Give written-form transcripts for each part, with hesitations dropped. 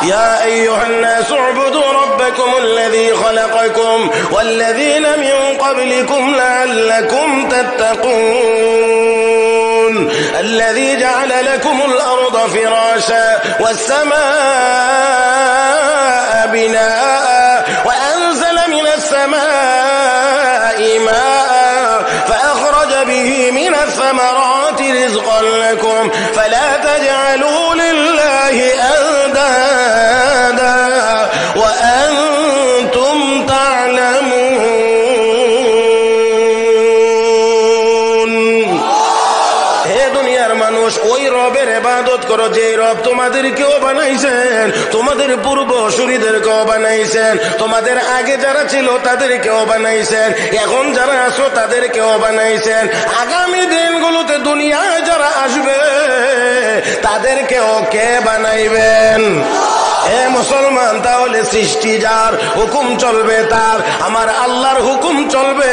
ইয়া আইয়ুহান নাসু উবুদু রাব্বাকুমুল্লাযী খালাকাকুম ওয়াল্লাযীনা মিন ক্বাবলিকুম লাআল্লাকুম তাত্তাকুন الذي جعل لكم الأرض فراشا والسماء بناء وأنزل من السماء ماء فأخرج به من الثمرات رزقا لكم فلا تجعلوا لله أندادا وأنتم تعلمون ওই রবের ইবাদত করো যে রব তোমাদেরকেও বানাইছেন, তোমাদের পূর্বসূরীদেরকেও বানাইছেন, তোমাদের আগে যারা ছিল তাদেরকেও বানাইছেন, এখন যারা আছো তাদেরকেও বানাইছেন, আগামী দিনগুলোতে দুনিয়ায় যারা আসবে তাদেরকেও কে বানাইবেন? এ মুসলমান, তাহলে সৃষ্টি যার, হুকুম চলবে তার, আমার আল্লাহর হুকুম চলবে,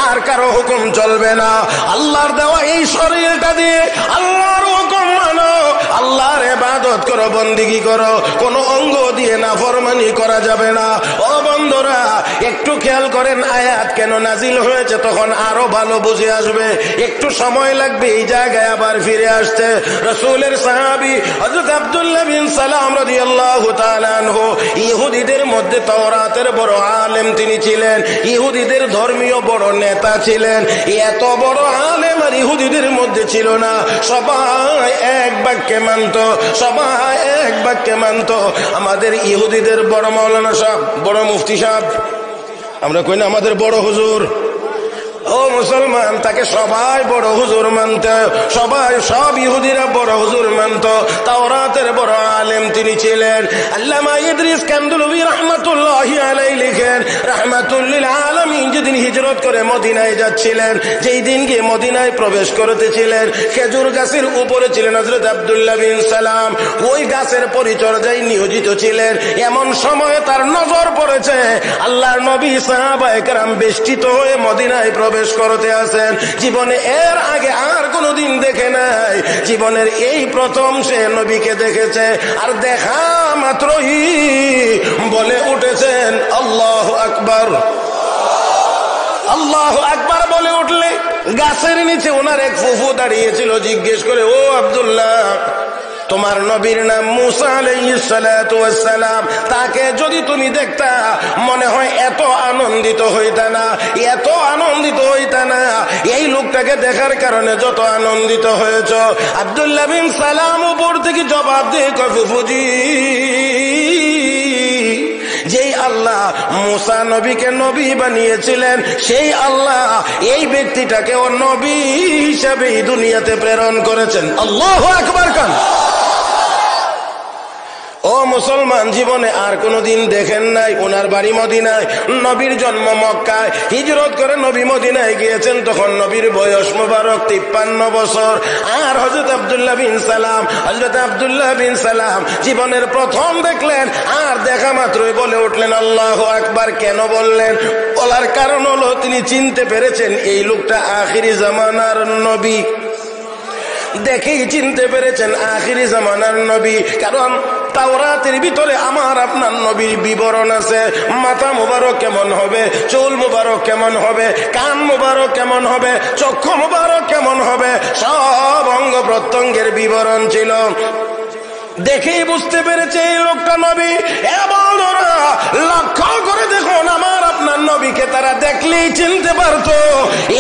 আর কারো হুকুম চলবে না। আল্লাহর দেওয়া এই শরীরটা দিয়ে আল্লাহর হুকুম মানো, আল্লাহর ইবাদত করো, বন্দেগী করো, কোন অঙ্গ দিয়ে নাফরমানি করা যাবে না। ও বন্ধুরা, একটু খেয়াল করেন আয়াত কেন নাজিল হয়েছে, তখন আরো ভালো বুঝে আসবে। একটু সময় লাগবে এই জায়গায় আবার ফিরে আসতে। রাসূলের সাহাবী হযরত আব্দুল্লাহ বিন সালাম রাদিয়াল্লাহু তাআলা আনহু ইহুদিদের মধ্যে তাওরাতের বড় আলেম তিনি ছিলেন, ইহুদিদের ধর্মীয় বড় নেতা ছিলেন। এত বড় আলেম আর ইহুদিদের মধ্যে ছিল না, সবাই এক বাক্যে মানত, সবাই এক বাক্যে মানত। আমাদের ইহুদিদের বড় মাওলানা সাহেব, বড় মুফতি সাহেব, আমরা কই না আমাদের বড় হুজুর, ও মুসলমান, তাকে সবাই বড় হুজুর মানত, সবাই, সব ইহুদিরা বড় হুজুর মানত। তাওরাতের বড় আলেম তিনি ছিলেন। আল্লামা ইদ্রিস কান্দলভি রাহমাতুল্লাহি আলাইহি লিখেন, রাহমাতুল লিল আলামিন যেদিন হিজরত করে মদিনায় যাচ্ছিলেন, যেই দিন গিয়ে মদিনায় প্রবেশ করতেছিলেন, খেজুর গাছের উপরে ছিলেন হযরত আব্দুল্লাহ বিন সালাম, ওই গাছের পরিচর্যায় নিয়োজিত ছিলেন। এমন সময় তার নজর পড়েছে আল্লাহর নবী সাহাবায়ে কেরাম বেষ্টিত হয়ে মদিনায় প্রবেশ করতে আছেন। জীবনে এর আগে আর কোনদিন দেখে নাই, জীবনের এই প্রথম সে নবীকে দেখেছে। আর দেখা মাত্রই বলে উঠেছেন আল্লাহু আকবার, আল্লাহু আকবার বলে উঠলে গাছের নিচে ওনার এক ফুফু দাঁড়িয়েছিল, জিজ্ঞেস করে, ও আব্দুল্লাহ, তোমার নবীর নাম মুসা আলাইহিস সালাতু ওয়াস সালাম, তাকে যদি তুমি দেখতা মনে হয় এত আনন্দিত হইতা না, এত আনন্দিত হইতা না এই লোকটাকে দেখার কারণে যত আনন্দিত হয়েছ। আব্দুল্লাহ বিন সালাম উপর থেকে জবাব দিয়ে কয়, ফুফুজি, যেই আল্লাহ মুসা নবীকে নবী বানিয়েছিলেন সেই আল্লাহ এই ব্যক্তিটাকেও নবী হিসেবে দুনিয়াতে প্রেরণ করেছেন। আল্লাহু আকবার কান। ও মুসলমান, জীবনে আর কোনদিন দেখেন নাই। ওনার বাড়ি মদিনায়, নবীর জন্ম মক্কায়, হিজরত করে নবী মদিনায় গিয়েছেন, তখন নবীর বয়স মুবারক 53 বছর। আর হযরত আব্দুল্লাহ বিন সালাম, হযরত আব্দুল্লাহ বিন সালাম জীবনের প্রথম দেখলেন, আর দেখা মাত্রই বলে উঠলেন আল্লাহু আকবার। কেন বললেন? বলার কারণ হলো তিনি চিনতে পেরেছেন এই লোকটা আখিরি জামানার নবী। দেখেই চিনতে পেরেছেন আখিরি জামানার নবী, কারণ তাওরাতের ভিতরে আমার আপনার নবীর বিবরণ আছে। মাথা মুবারক কেমন হবে, চুল মুবারক কেমন হবে, কান মুবারক কেমন হবে, চক্ষু মুবারক কেমন হবে, সব অঙ্গ প্রত্যঙ্গের বিবরণ ছিল। দেখেই বুঝতে পেরেছে এই লোকটা নবী। এবং লক্ষ্য করে দেখুন, আমার আপনার নবীকে তারা দেখলেই চিনতে পারতো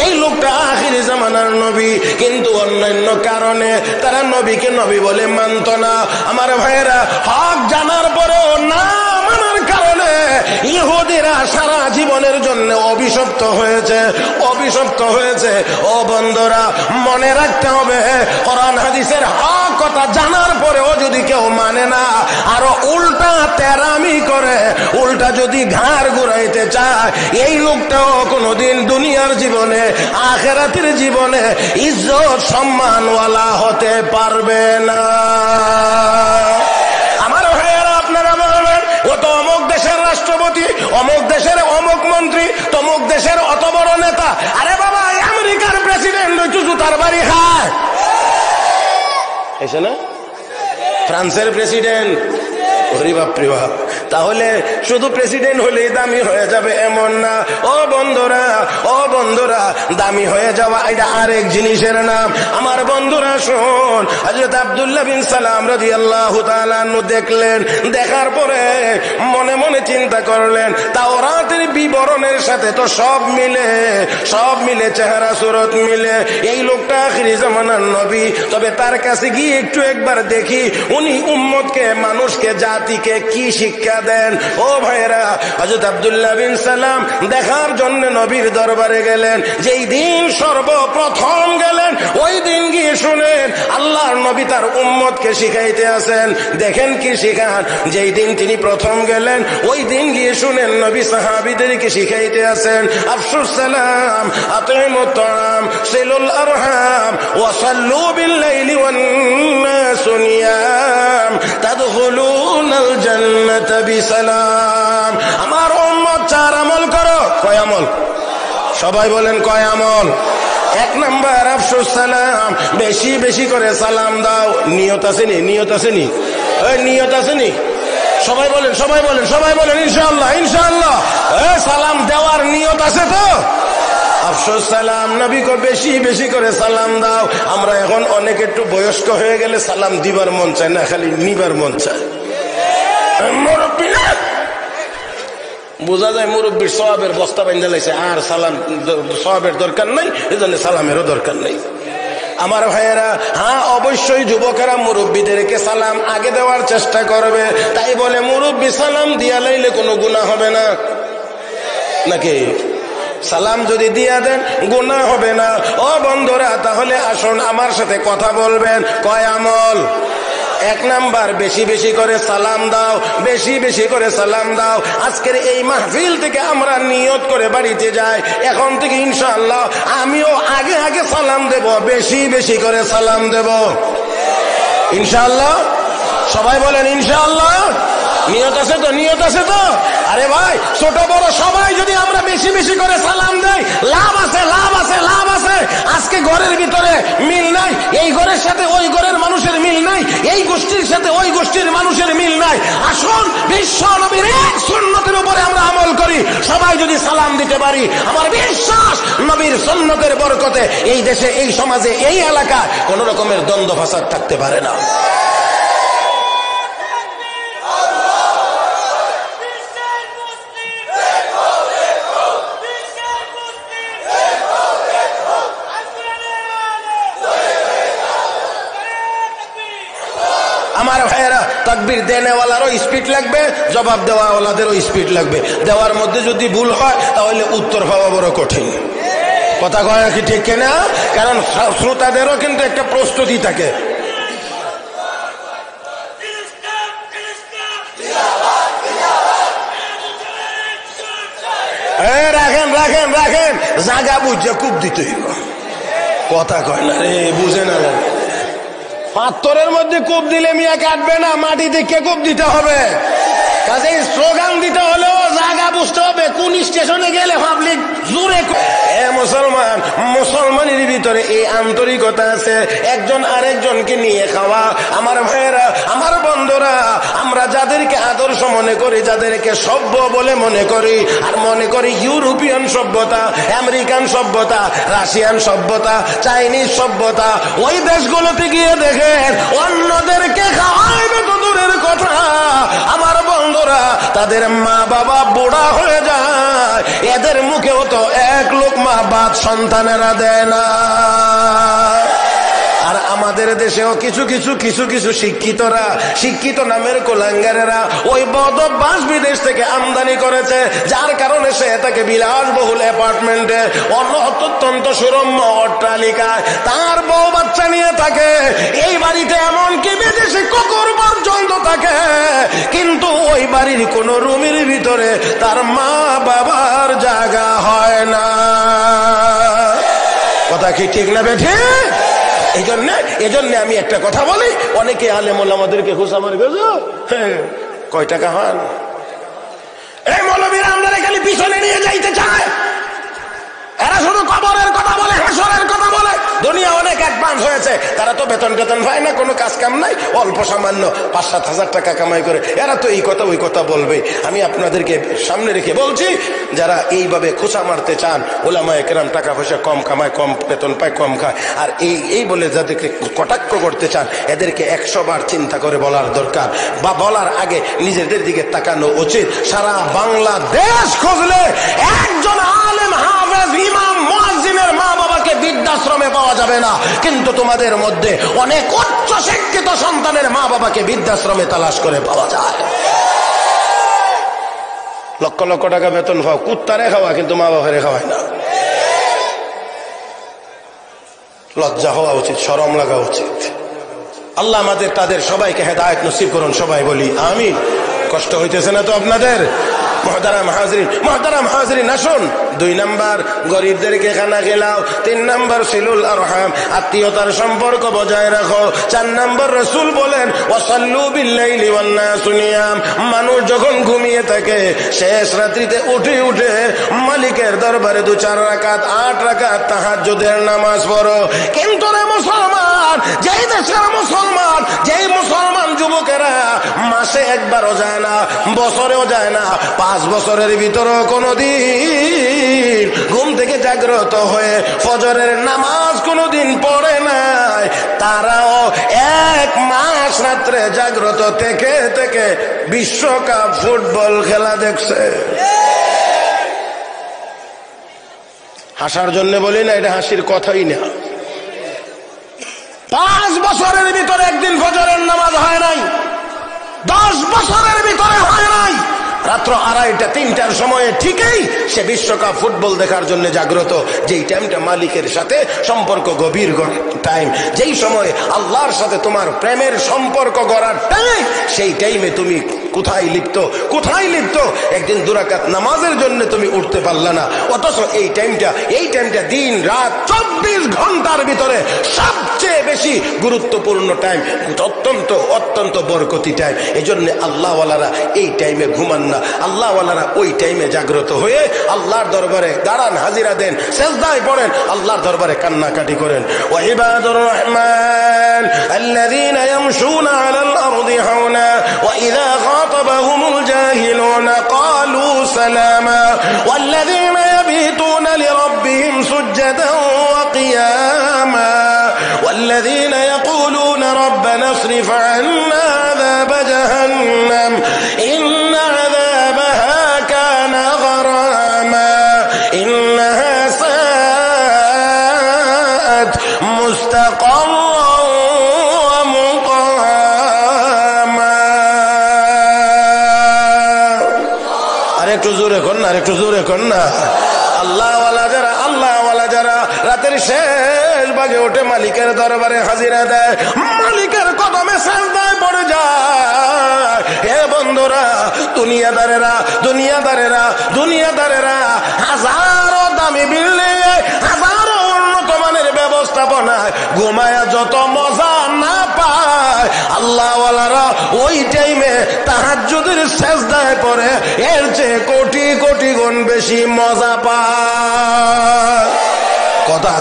এই লোকটা আখিরি জামানার নবী, কিন্তু অন্যান্য কারণে তারা নবীকে নবী বলে মানত না। আমার ভাইয়েরা, হক জানার পরেও না মানার কারণে ইহুদিরা সারা জীবনের জন্য অভিশপ্ত হয়েছে, অভিশপ্ত হয়েছে। ও বন্ধুরা, মনে রাখতে হবে, কোরআন হাদিসের হক কথা জানার পরেও যদি কেউ মানে না, আরো উল্টা তেরামি করে, উল্টা যদি ঘাড় ঘুরাইতে চায়, এই লোকটাও কোনোদিন দুনিয়ার জীবনে, আখিরাতের জীবনে ইজ্জত সম্মানওয়ালা হতে পারবে না। আমার ভাইয়েরা, আপনারা বলবেন, ও তো অমুক দেশের রাষ্ট্রপতি, অমুক দেশের অমুক মন্ত্রী, তমুক দেশের অত বড় নেতা। আরে বাবা, আমেরিকার প্রেসিডেন্ট জুতার বাড়ি খায়, এসে না? ফ্রান্সের প্রেসিডেন্ট, ওরে বাপরে বাপ। তাহলে শুধু প্রেসিডেন্ট হলেই দামি হয়ে যাবে এমন না। ও বন্ধুরা, ও বন্ধুরা, দামি হয়ে যাওয়া এটা আরেক জিনিসের নাম। আমার বন্ধুরা শোন, হযরত আব্দুল্লাহ বিন সালাম রাদিয়াল্লাহু তাআলা আনহু দেখলেন, দেখার পরে মনে মনে চিন্তা করলেন তাওরাতের বিবরণের সাথে তো সব মিলে, চেহারা সুরত মিলে, এই লোকটা আখিরি জামানার নবী। তবে তার কাছে গিয়ে একটু একবার দেখি উনি উম্মতকে, মানুষকে, জাতিকে কি শিক্ষা দেন। ও ভাইরা, হযরত আব্দুল্লাহ বিন সালাম দেখার জন্য নবীর দরবারে গেলেন। যেই দিন সর্বপ্রথম গেলেন ওই দিন গিয়ে শুনেন আল্লাহর নবী তার উম্মতকে শিখাইতে আছেন। দেখেন কি শিখান। যেই দিন তিনি প্রথম গেলেন ওই দিন গিয়ে শুনেন নবী সাহাবীদেরকে শিখাইতে আছেন আফশুস সালাম, আতিমুত তাআম, সিলুল আরহাম, ওয়া সাল্লু বিল লাইলি ওয়ান নাসু নিয়াম, তাদখুলুনাল জান্নাতা বিসালাম। আমার উম্মত চার আমল করো। কয় আমল? সবাই বলেন কয় আমল? এক নাম্বার আফশুস সালাম, বেশি বেশি করে সালাম দাও। নিয়ত আসেনি? নিয়ত আসেনি? নিয়ত আসেনি? সবাই বলেন, সবাই বলেন, সবাই বলেন ইনশাআল্লাহ, ইনশাআল্লাহ। সালাম দেওয়ার নিয়ত আছে তো? আফসোস সালাম, নবী কো বেশি বেশি করে সালাম দাও। আমরা এখন অনেক একটু বয়স্ক হয়ে গেলে সালাম দিবার মন চায় না, খালি নিবার মন চায়। মুরব্বী না, বোঝা যায় মুরব্বীর সওয়াবের বস্তা বাঁধা লাইছে, আর সালাম সওয়াবের দরকার নাই, এজন্য সালামেরও দরকার নেই। আমার ভাইয়েরা, হ্যাঁ অবশ্যই যুবকেরা মুরব্বীদেরকে সালাম আগে দেওয়ার চেষ্টা করবে। তাই বলে মুরব্বী সালাম দিয়া লাইলে কোনো গুনাহ হবে না নাকি? সালাম যদি দিয়া দেন গুনাহ হবে না। ও বন্ধুরা, তাহলে আসুন আমার সাথে কথা বলবেন। কয় আমল? এক নাম্বার বেশি বেশি করে সালাম দাও, বেশি বেশি করে সালাম দাও। আজকের এই মাহফিল থেকে আমরা নিয়ত করে বাড়িতে যাই, এখন থেকে ইনশাআল্লাহ আমিও আগে আগে সালাম দেব, বেশি বেশি করে সালাম দেব ইনশাআল্লাহ। সবাই বলেন ইনশাআল্লাহ। নিয়ত আছে তো? নিয়ত আছে তো? আরে ভাই, ছোট বড় সবাই যদি আমরা বেশি বেশি করে সালাম দেই, লাভ আছে, লাভ আছে, লাভ আছে। আজকে ঘরের ভিতরে মিল নাই, এই ঘরের সাথে ওই ঘরের মানুষের মিল নাই, এই গোষ্ঠীর সাথে ওই গোষ্ঠীর মানুষের মিল নাই। আসুন বিশ্ব নবীর এক সুন্নতের উপরে আমরা আমল করি। সবাই যদি সালাম দিতে পারি, আমার বিশ্বাস নবীর সুন্নতের বরকতে এই দেশে, এই সমাজে, এই এলাকায় কোন রকমের দ্বন্দ্ব ফাসাদ থাকতে পারে না। আমার ভাইয়েরা, তাকবীর দেনেওয়ালারও স্পিড লাগবে, জবাব দেওয়াওয়ালাদেরও স্পিড লাগবে। দেওয়ার মধ্যে যদি ভুল হয় তাহলে উত্তর পাওয়া বড় কঠিন। কথা কয় কি ঠিক কিনা? কারণ শ্রোতাদেরও কিন্তু একটা প্রস্তুতি থাকে। রাখেন রাখেন রাখেন, জাগা বুঝে কূপ দিতে হইব। কথা কয় না রে, বুঝে না। পাথরের মধ্যে কূপ দিলে মিয়া কাটবে না, মাটি দেখে কূপ দিতে হবে। কাজে স্লোগান দিতে হলেও জায়গা বুঝতে হবে, কোন স্টেশনে গেলে পাবলিক জোরে। মুসলমান, মুসলমানের ভিতরে এই আন্তরিকতা আছে, একজন আরেকজনকে নিয়ে খাওয়া। আমার ভাইয়েরা, আমার বন্ধুরা, আমরা যাদেরকে আদর্শ মনে করি, যাদেরকে সভ্য বলে মনে করি, আর মনে করি ইউরোপিয়ান সভ্যতা, আমেরিকান সভ্যতা, রাশিয়ান সভ্যতা, চাইনিজ সভ্যতা, ওই দেশগুলোতে গিয়ে দেখেন অন্যদেরকে খাওয়াইবে তো দূরের কথা, আমার বন্ধুরা তাদের মা বাবা বুড়া হয়ে যায়, এদের মুখেও তো এক লোকমা ভাত সন্তানেরা দেয় না। আর আমাদের দেশেও কিছু কিছু কিছু কিছু শিক্ষিতরা, শিক্ষিত নামের কোলাঙ্গারেরা ওই বদভ্যাস বিদেশ থেকে আমদানি করেছে, যার কারণে সে তাকে বিলাসবহুল অ্যাপার্টমেন্টে, অত্যন্ত সুরম্য অট্টালিকায় তার বউ বাচ্চা নিয়ে থাকে। এই বাড়িতে এমনকি বিদেশে কুকুর পর্যন্ত থাকে, কিন্তু ওই বাড়ির কোন রুমের ভিতরে তার মা বাবার জায়গা হয় না। কথা কি ঠিক না বেঠে? এই জন্য আমি একটা কথা বলি, অনেকে আলেম ওলামাদেরকে খুশামার গেছো, কয় টাকা হন এই মৌলবীরা আমরা খালি পিছনে নিয়ে যাইতে চায়। এরা শুধু কবরের কথা বলে, হাসরের কথা বলে। দুনিয়া অনেক অ্যাডভান্স হয়েছে, তারা তো বেতন টেতন পায় না, কোনো কাজ কাম নাই, অল্প সামান্য 5-7 হাজার টাকা কামাই করে। এরা তো এই কথা ওই কথা বলবে। আমি আপনাদেরকে সামনে রেখে বলছি, যারা এইভাবে খোঁচা মারতে চান, ওলামায়ে কেরাম টাকা পয়সা কম কামায়, কম বেতন পায়, কম খায়, আর এই বলে যাদেরকে কটাক্ষ করতে চান, এদেরকে 100 বার চিন্তা করে বলার দরকার, বা বলার আগে নিজেদের দিকে তাকানো উচিত। সারা বাংলাদেশ খুঁজলে একজন আলেম, হাফেজ, ইমাম, মুয়াজ্জিনের মা বাবাকে বৃদ্ধাশ্রমে পাওয়া যাবে না, কিন্তু তোমাদের মধ্যে অনেক উচ্চ শিক্ষিত সন্তানের মা বাবাকে বৃদ্ধাশ্রমে তালাশ করে পাওয়া যায়। লক্ষ লক্ষ টাকা বেতন পাও, কুত্তারে খাওয়া, কিন্তু মা বাবারে খাওয়ায় না। লজ্জা হওয়া উচিত, শরম লাগা উচিত। আল্লাহ আমাদের তাদের সবাইকে হেদায়েত নসিব করুন, সবাই বলি আমিন। কষ্ট হইতেছে না তো আপনাদের? মুহতারাম হাজরিন, আসুন 2 নাম্বার গরিবদেরকে খানা খেলাও, 3 নাম্বার সিলুল আরহাম, আত্মীয়তার সম্পর্ক বজায় রাখো, 4 নাম্বার রাসূল বলেন ওয়াসাল্লু বিল্লাইলি ওয়ান নাসু নিয়াম, মানুষ যখন ঘুমিয়ে থাকে শেষ রাত্রিতে উঠে উঠে মালিকের দরবারে 2-4 রাকাত 8 রাকাত তাহাজ্জুদের নামাজ পড়ো। কিন্তু রে মুসলমান, যেই দেশের মুসলমান, যেই মুসলমান যুবকেরা মাসে একবারও যায় না, বছরেও যায় না, 5 বছরের ভিতরেও কোনদিন ঘুম থেকে জাগ্রত হয়ে ফজরের নামাজ কোনদিন পড়ে নাই, তারাও 1 মাস রাত্রে জাগ্রত থেকে থেকে বিশ্বকাপ ফুটবল খেলা দেখছে। হাসার জন্য বলি না, এটা হাসির কথাই না। 5 বছরের ভিতরে একদিন ফজরের নামাজ হয় নাই, 10 বছরের ভিতরে হয় নাই, রাত্র 2:30-3টার সময়ে ঠিকই সে বিশ্বকাপ ফুটবল দেখার জন্য জাগ্রত। যেই টাইমটা মালিকের সাথে সম্পর্ক গভীর টাইম, যেই সময় আল্লাহর সাথে তোমার প্রেমের সম্পর্ক গড়ার টাইম, সেই টাইমে তুমি কোথায় লিপ্ত, কোথায় লিপ্ত? একদিন 2 রাকাত নামাজের জন্য তুমি উঠতে পারলা না, অথচ এই টাইমটা দিন রাত 24 ঘন্টার ভিতরে সবচেয়ে বেশি গুরুত্বপূর্ণ টাইম, অত্যন্ত অত্যন্ত বরকতি টাইম। এই জন্য আল্লাহওয়ালারা এই টাইমে ঘুমান না, আল্লাহওয়ালারা ওই টাইমে জাগ্রত হয়ে আল্লাহর দরবারে দাঁড়ান, হাজিরা দেন, সেজদায় পড়েন, আল্লাহর দরবারে কান্নাকাটি করেন। ওয়া ইবাদুর রহমান আল্লাযীনা ইয়ামশুনা আলাল আরদি হাওনা ওয়া ইযা খাতাবাহুমুল জাহিলুনা ক্বালু সালামা ওয়াল্লাযীনা ইয়াবিতুনা লিরাব্বিহিম সুজদান ওয়া কিয়ামা ওয়াল্লাযীনা ইয়াকুলুনা রাব্বানা اصرف عنا عذاب جهنم إن عذابها كان غراما إنها ساءت مستقرا ومقاما। আরেকটু জোরে কর না, আরেকটু জোরে কর না। আল্লাহওয়ালা যারা রাতের শেষ ভাগে ওঠে মালিকের দরবারে হাজিরা দেয়, মালিকের কদমে সেজদায় পড়ে যায়। হে বন্ধুরা, দুনিয়াদারেরা হাজারো দামি বিল্ডিং, হাজারো উন্নত মানের ব্যবস্থাপনায় ঘুমায়া যত মজা না পায়, আল্লাহওয়ালারা ওই টাইমে তাহাজ্জুদের সেজদায় পড়ে এর চেয়ে কোটি কোটি গুণ বেশি মজা পায়।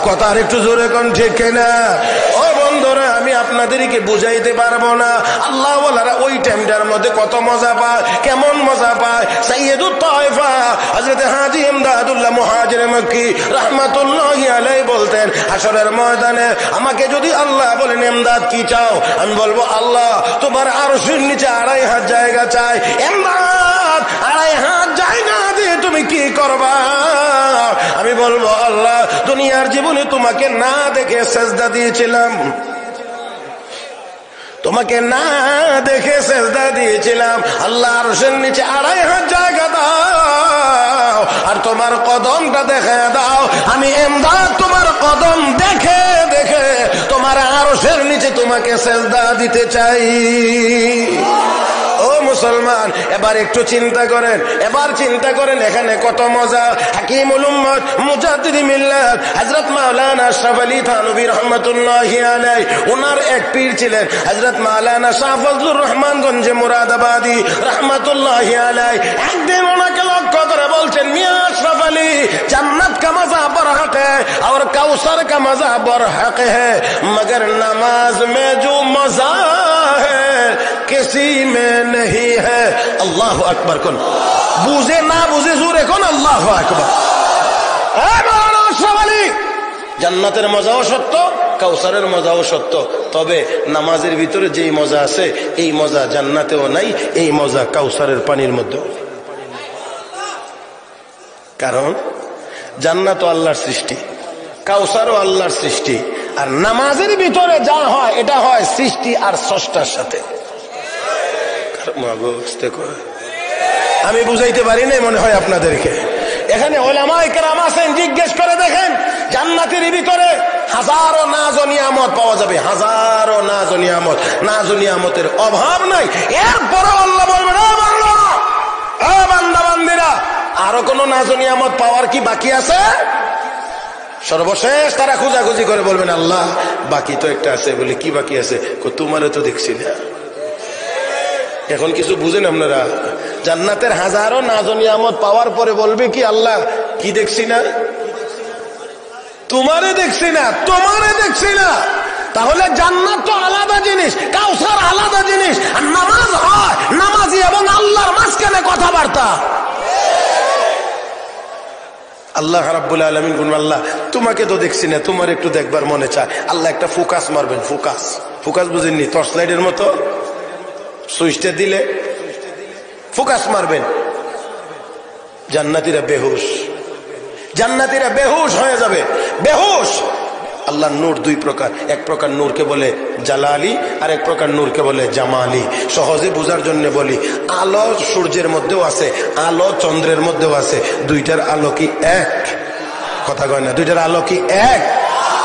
কথা আর একটু জোরে কোন, ঠিক কিনা? ও বন্ধুরা, আমি আপনাদেরকে বুঝাইতে পারবো না আল্লাহওয়ালারা ওই টাইমটার মধ্যে কত মজা পায়, কেমন মজা পায়। সাইয়্যিদুত তায়েফা হযরত হাজী ইমদাদুল্লাহ মুহাজির মক্কি রাহমাতুল্লাহি আলাইহি বলতেন, হাশরের ময়দানে আমাকে যদি আল্লাহ বলেন ইমদাদ কি চাও, আমি বলবো আল্লাহ তোমার আরশের নিচে 2.5 হাত জায়গা চাই। ইমদাদ 2.5 হাত জায়গা দিয়ে তুমি কি করবা? আমি বলবো আল্লাহ দুনিয়ার জীবনে তোমাকে না দেখে সেজদা দিয়েছিলাম, তোমাকে না দেখে সেজদা দিয়েছিলাম, আল্লাহ আরশের নিচে 2.5 হাত জায়গা দাও আর তোমার কদমটা দেখে দাও। আমি ইমদাদ তোমার কদম দেখে দেখে তোমার আরশের নিচে তোমাকে সেজদা দিতে চাই। ও মুসলমান, এবার একটু চিন্তা করেন, এখানে কত মজা। হাকিমুল উম্মত মুজাদ্দিদি মিল্লাত হযরত মাওলানা আশরাফ আলী থানভী রাহমাতুল্লাহি আলাইহি, ওনার এক পীর ছিলেন হযরত মাওলানা শাহ ফজলুর রহমান গঞ্জে মুরাদাবাদী রাহমাতুল্লাহি আলাইহি। একদিন ওনাকে लक्ष्य करे बोलছেন मियां अशरफ अली जन्नत का मजा बरहक है और कौसर का मजा बरहक है मगर नमाज में जो मजा है किसी में नहीं है। अल्लाह अकबर कुन बुझे ना बुझे जोरे कुन अल्लाह अकबर। मौलाना अशरफ अली জান্নাতের মজাও সত্য কাউসারের মজাও সত্য তবে নামাজের ভিতরে যেই মজা আছে এই মজা জান্নাতেও নাই এই মজা কাউসারের পানির মধ্যে। কারণ জান্নাত আল্লাহর সৃষ্টি কাউসারও আল্লাহর সৃষ্টি আর নামাজের ভিতরে যা হয় এটা হয় সৃষ্টি আর স্রষ্টার সাথে। আমি বুঝাইতে পারি নাই মনে হয় আপনাদেরকে। এখানে উলামায়ে কেরাম আছেন জিজ্ঞেস করে দেখেন জান্নাতের ভিতরে হাজারো নাজ ও নিয়ামত পাওয়া যাবে হাজারো নাজ ও নিয়ামত নাজ ও নিয়ামতের অভাব নাই এরপরে আল্লাহ বলবেন ও বান্দা বান্দিরা আরো কোন নাজ ও নিয়ামত পাওয়ার কি বাকি আছে? সর্বশেষ তারা খোঁজাখুঁজি করে বলবেন আল্লাহ বাকি তো একটা আছে। বলে কি বাকি আছে? তোমারে তো দেখছি না। এখন কিছু বুঝেন আপনারা জান্নাতের হাজারো নাজ ও নিয়ামত পাওয়ার পরে বলবে কি আল্লাহ কি দেখছি না? তোমারে দেখছি না তোমারে দেখছি না। তাহলে জান্নাত তো আলাদা জিনিস কাউসার আলাদা জিনিস আর নামাজ হয় নামাজি এবং আল্লাহর মাঝখানে কথাবার্তা। আল্লাহ রাব্বুল আলামিন বলবেন আল্লাহ তোমাকে তো দেখছি না তোমার একটু দেখবার মনে চায়। আল্লাহ একটা ফোকাস মারবেন ফোকাস ফোকাস বুঝেননি টর্চ লাইটের মতো সুইচটা দিলে ফোকাস মারবেন জান্নাতীরা বেহুশ জান্নাতীরা বেহুশ হয়ে যাবে বেহুশ। আল্লাহর নূর দুই প্রকার এক প্রকার নূরকে বলে জালালি আর এক প্রকার নূরকে বলে জামালি। সহজে বোঝার জন্য বলি আলো সূর্যের মধ্যেও আছে আলো চন্দ্রের মধ্যেও আছে দুইটার আলো কি এক? কথা কয় না দুইটার আলো কি এক?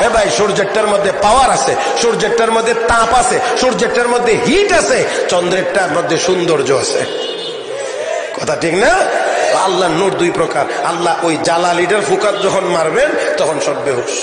এ ভাই সূর্যেরটার মধ্যে পাওয়ার আছে সূর্যেরটার মধ্যে তাপ আছে সূর্যেরটার মধ্যে হিট আছে চন্দ্রেরটার মধ্যে সৌন্দর্য আছে। কথা ঠিক না? আল্লাহ নূর দুই প্রকার। আল্লাহ ওই জালালিটার ফুকাত যখন মারবেন তখন সব বেহুশ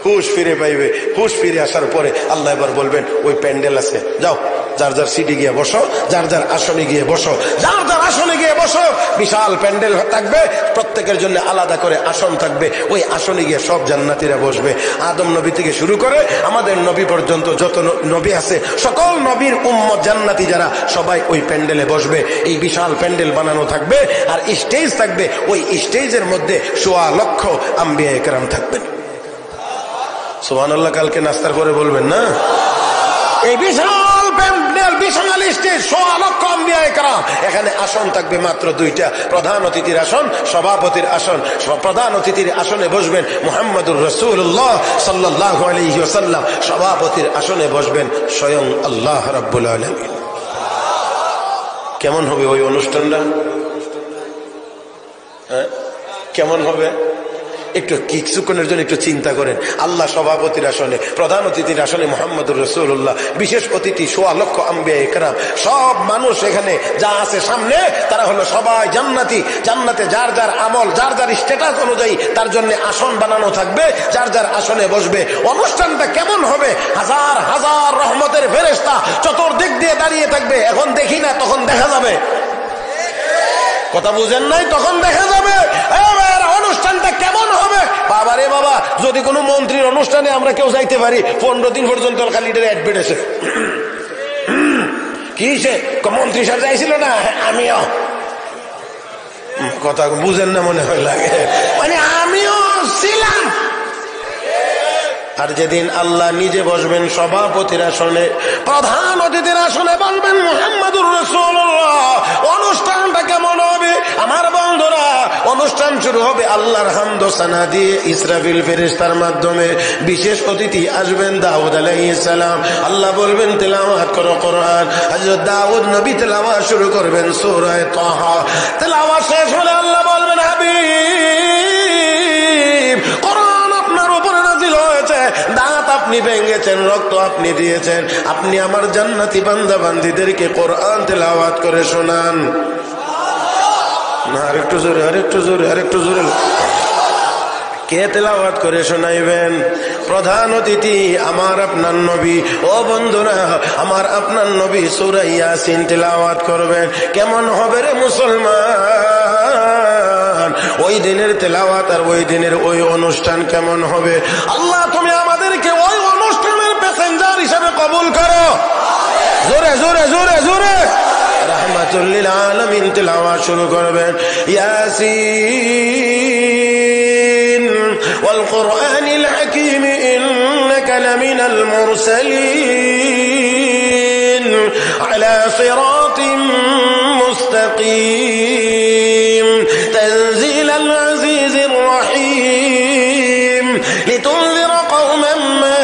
হুশ ফিরে পাইবে। হুশ ফিরে আসার পরে আল্লাহ এবার বলবেন ওই প্যান্ডেল আছে যাও যার যার সিটে গিয়ে বসো যার যার আসনে গিয়ে বসো যার যার আসনে গিয়ে বসো। বিশাল প্যান্ডেল থাকবে প্রত্যেকের জন্য আলাদা করে আসন থাকবে ওই আসনে গিয়ে সব জান্নাতীরা বসবে। আদম নবী থেকে শুরু করে আমাদের নবী পর্যন্ত যত নবী আছে সকল নবীর উম্মত জান্নাতি যারা সবাই ওই প্যান্ডেলে বসবে। এই বিশাল প্যান্ডেল বানানো থাকবে আর স্টেজ থাকবে ওই স্টেজের মধ্যে ১০০ লক্ষ আম্বিয়া একরাম থাকবেন। সুবহানাল্লাহ কালকে নাস্তার পরে বলবেন না এই বিশাল প্যান্ডেল বিশাল স্টেজ ১০০ লক্ষ আম্বিয়া একরাম। এখানে আসন থাকবে মাত্র দুইটা প্রধান অতিথির আসন সভাপতির আসন। প্রধান অতিথির আসনে বসবেন মুহাম্মদুর রাসূলুল্লাহ সাল্লাল্লাহু আলাইহি ওয়াসাল্লাম সভাপতির আসনে বসবেন স্বয়ং আল্লাহ রাব্বুল আলামিন। কেমন হবে ওই অনুষ্ঠানটা? কেমন হবে একটু কিছুক্ষণের জন্য একটু চিন্তা করেন। আল্লাহ সভাপতির আসনে প্রধান অতিথির আসনে মুহাম্মদুর রাসূলুল্লাহ বিশেষ অতিথি ১০০ লক্ষ আম্বিয়া একরাম সব মানুষ এখানে যা আছে সামনে তারা হলো সবাই জান্নাতি। জান্নাতে যার যার আমল যার যার স্ট্যাটাস অনুযায়ী তার জন্য আসন বানানো থাকবে যার যার আসনে বসবে। অনুষ্ঠানটা কেমন হবে? হাজার হাজার রহমতের ফেরেশতা চতুর্দিক দিয়ে দাঁড়িয়ে থাকবে। এখন দেখি না তখন দেখা যাবে। কথা বুঝেন নাই? তখন দেখা যাবে অনুষ্ঠানটা কেমন হবে। বাবারে বাবা যদি কোনো মন্ত্রীর অনুষ্ঠানে আমরা কেউ যাইতে পারি 15 দিন পর্যন্ত খালি অ্যাডমিট আছে কি সে মন্ত্রী সাহেব যাইছিল না আমিও। কথা বুঝেন না মনে হয় লাগে মানে আমিও ছিলাম। আর যেদিন আল্লাহ নিজে বসবেন সভাপতির আসনে প্রধান অতিথির আসনে বলবেন মুহাম্মদুর রাসূলুল্লাহ অনুষ্ঠানটা কেমন হবে? আমার বন্ধুরা অনুষ্ঠান শুরু হবে আল্লাহর হামদ ও সানা দিয়ে ইসরাফিল ফেরেশতার মাধ্যমে। বিশেষ অতিথি আসবেন দাউদ আলাইহিস সালাম। আল্লাহ বলবেন তেলাওয়াত করো কোরআন। হযরত দাউদ নবী তেলাওয়াত শুরু করবেন সূরা তাহা। তেলাওয়াত শেষ হলে আল্লাহ বলবেন হাবিব কোরআন আপনার উপরে নাযিল হয়েছে দাঁত আপনি ভেঙেছেন রক্ত আপনি দিয়েছেন আপনি আমার জান্নাতি বান্দা বান্দীদেরকে কোরআন তেলাওয়াত করে শোনান। না আরেকটু জোরে আরেকটু জোরে আরেকটু জোরে। কে তেলাওয়াত করে শোনাইবেন? প্রধান অতিথি আমার আপনার নবী। ও বন্ধুরা আমার আপনার নবী সূরা ইয়াসিন তেলাওয়াত করবেন। কেমন হবে রে মুসলমান? ওই দিনের তেলাওয়াত আর ওই দিনের ওই অনুষ্ঠান কেমন হবে। আল্লাহ তুমি আমাদেরকে ওই অনুষ্ঠানের প্যাসেঞ্জার হিসেবে কবুল করো। জোরে জোরে জোরে জোরে রাহমাতুল লিল আলামিন তেলাওয়াত শুরু করবেন। ইয়াসিন ওয়াল কুরআনিল হাকীম ইন্নাকা লামিনাল মুরসালিন আলা সিরাতিম মুস্তাকিম তানজিলাল আজিজির রহিম লিতুনযিরা কওমান মা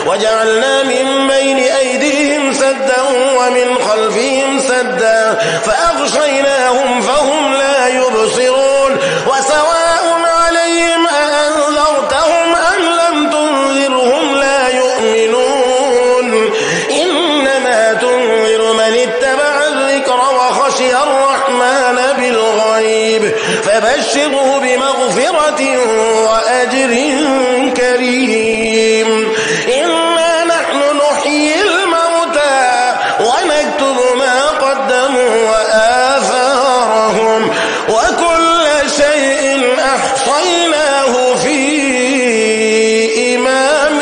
وجعلنا من بين أيديهم سدا ومن خلفهم سدا فأغشيناهم فهم لا يبصرون وسواء عليهم أأنذرتهم أم لم تنذرهم لا يؤمنون إنما تنذر من اتبع الذكر وخشي الرحمن بالغيب فبشره بمغفرة وأجر كريم إنا نحن نحيي الموتى ونكتب ما قدموا وآثارهم وكل شيء أحصيناه في إمام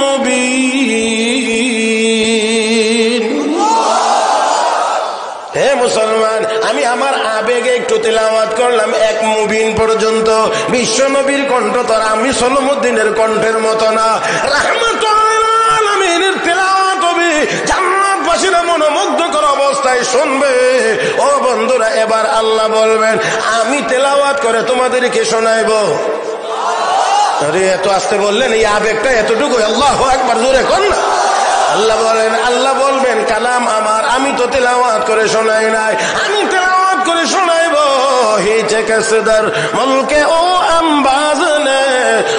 مبين। হে মুসলমান, আমি আমার আবেগে একটু তেলাওয়াত করলাম এক মুবিন পর্যন্ত। বিশ্ব নবীর কণ্ঠ তো আমি সলমুদ্দিনের কণ্ঠের মতো না। রাহমাতুল লিল আলামিনের তেলাওয়াত হবে, জান্নাতবাসীরা মনোমুগ্ধকর অবস্থায় শুনবে। ও বন্ধুরা, এবার আল্লাহ বলবেন আমি তেলাওয়াত করে তোমাদেরকে শোনাইব। আরে এত আসতে বললেন, এই আবেগটা এতটুকু। আল্লাহু আকবার, জোরে কোন না। আল্লাহ বলবেন কালাম আমার, আমি তো তেলাওয়াত করে শোনাই নাই, আমি তেলাওয়াত করে শোনাইব। হিচে কসদর মুলকে ও আম্বাজ নে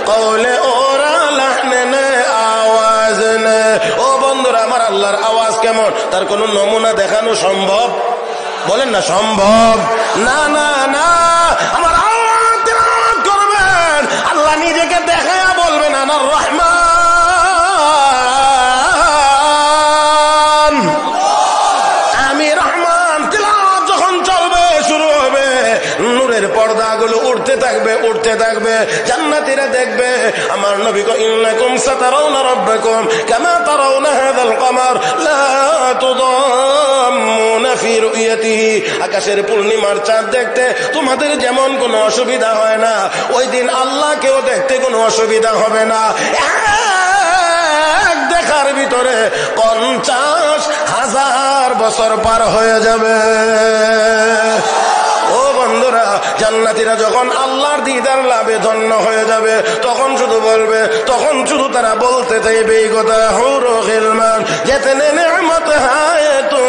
কওলে ওরা লাহনে নে আওয়াজ নে। ও বন্ধুরা, আমার আল্লাহর আওয়াজ কেমন তার কোন নমুনা দেখানো সম্ভব? বলেন না সম্ভব। না না না, আমার আল্লাহ তেলাওয়াত করবেন, আল্লাহ নিজেকে দেখায়া বলবেন আনার রহমান। পর্দাগুলো উঠতে থাকবে উঠতে থাকবে, জান্নাতীরা দেখবে আমার নবী কো ইন্নাকুম সাতারাউনা রাব্বাকুম কামা তারাউনা হাযাল কমার লা তুদাম্মুনা ফি রুয়াতিহি। আকাশের পূর্ণিমার চাঁদ দেখতে তোমাদের যেমন কোনো অসুবিধা হয় না, ওই দিন আল্লাহকেও দেখতে কোনো অসুবিধা হবে না। এক দেখার ভিতরে 50,000 বছর পার হয়ে যাবে। ও বন্ধুরা, জান্নাতীরা যখন আল্লাহর দিদার লাভে ধন্য হয়ে যাবে তখন শুধু বলবে, তখন শুধু তারা বলতে চাইবে এই কথা, হুরু গিলমান জিতনে নেমত হায় তো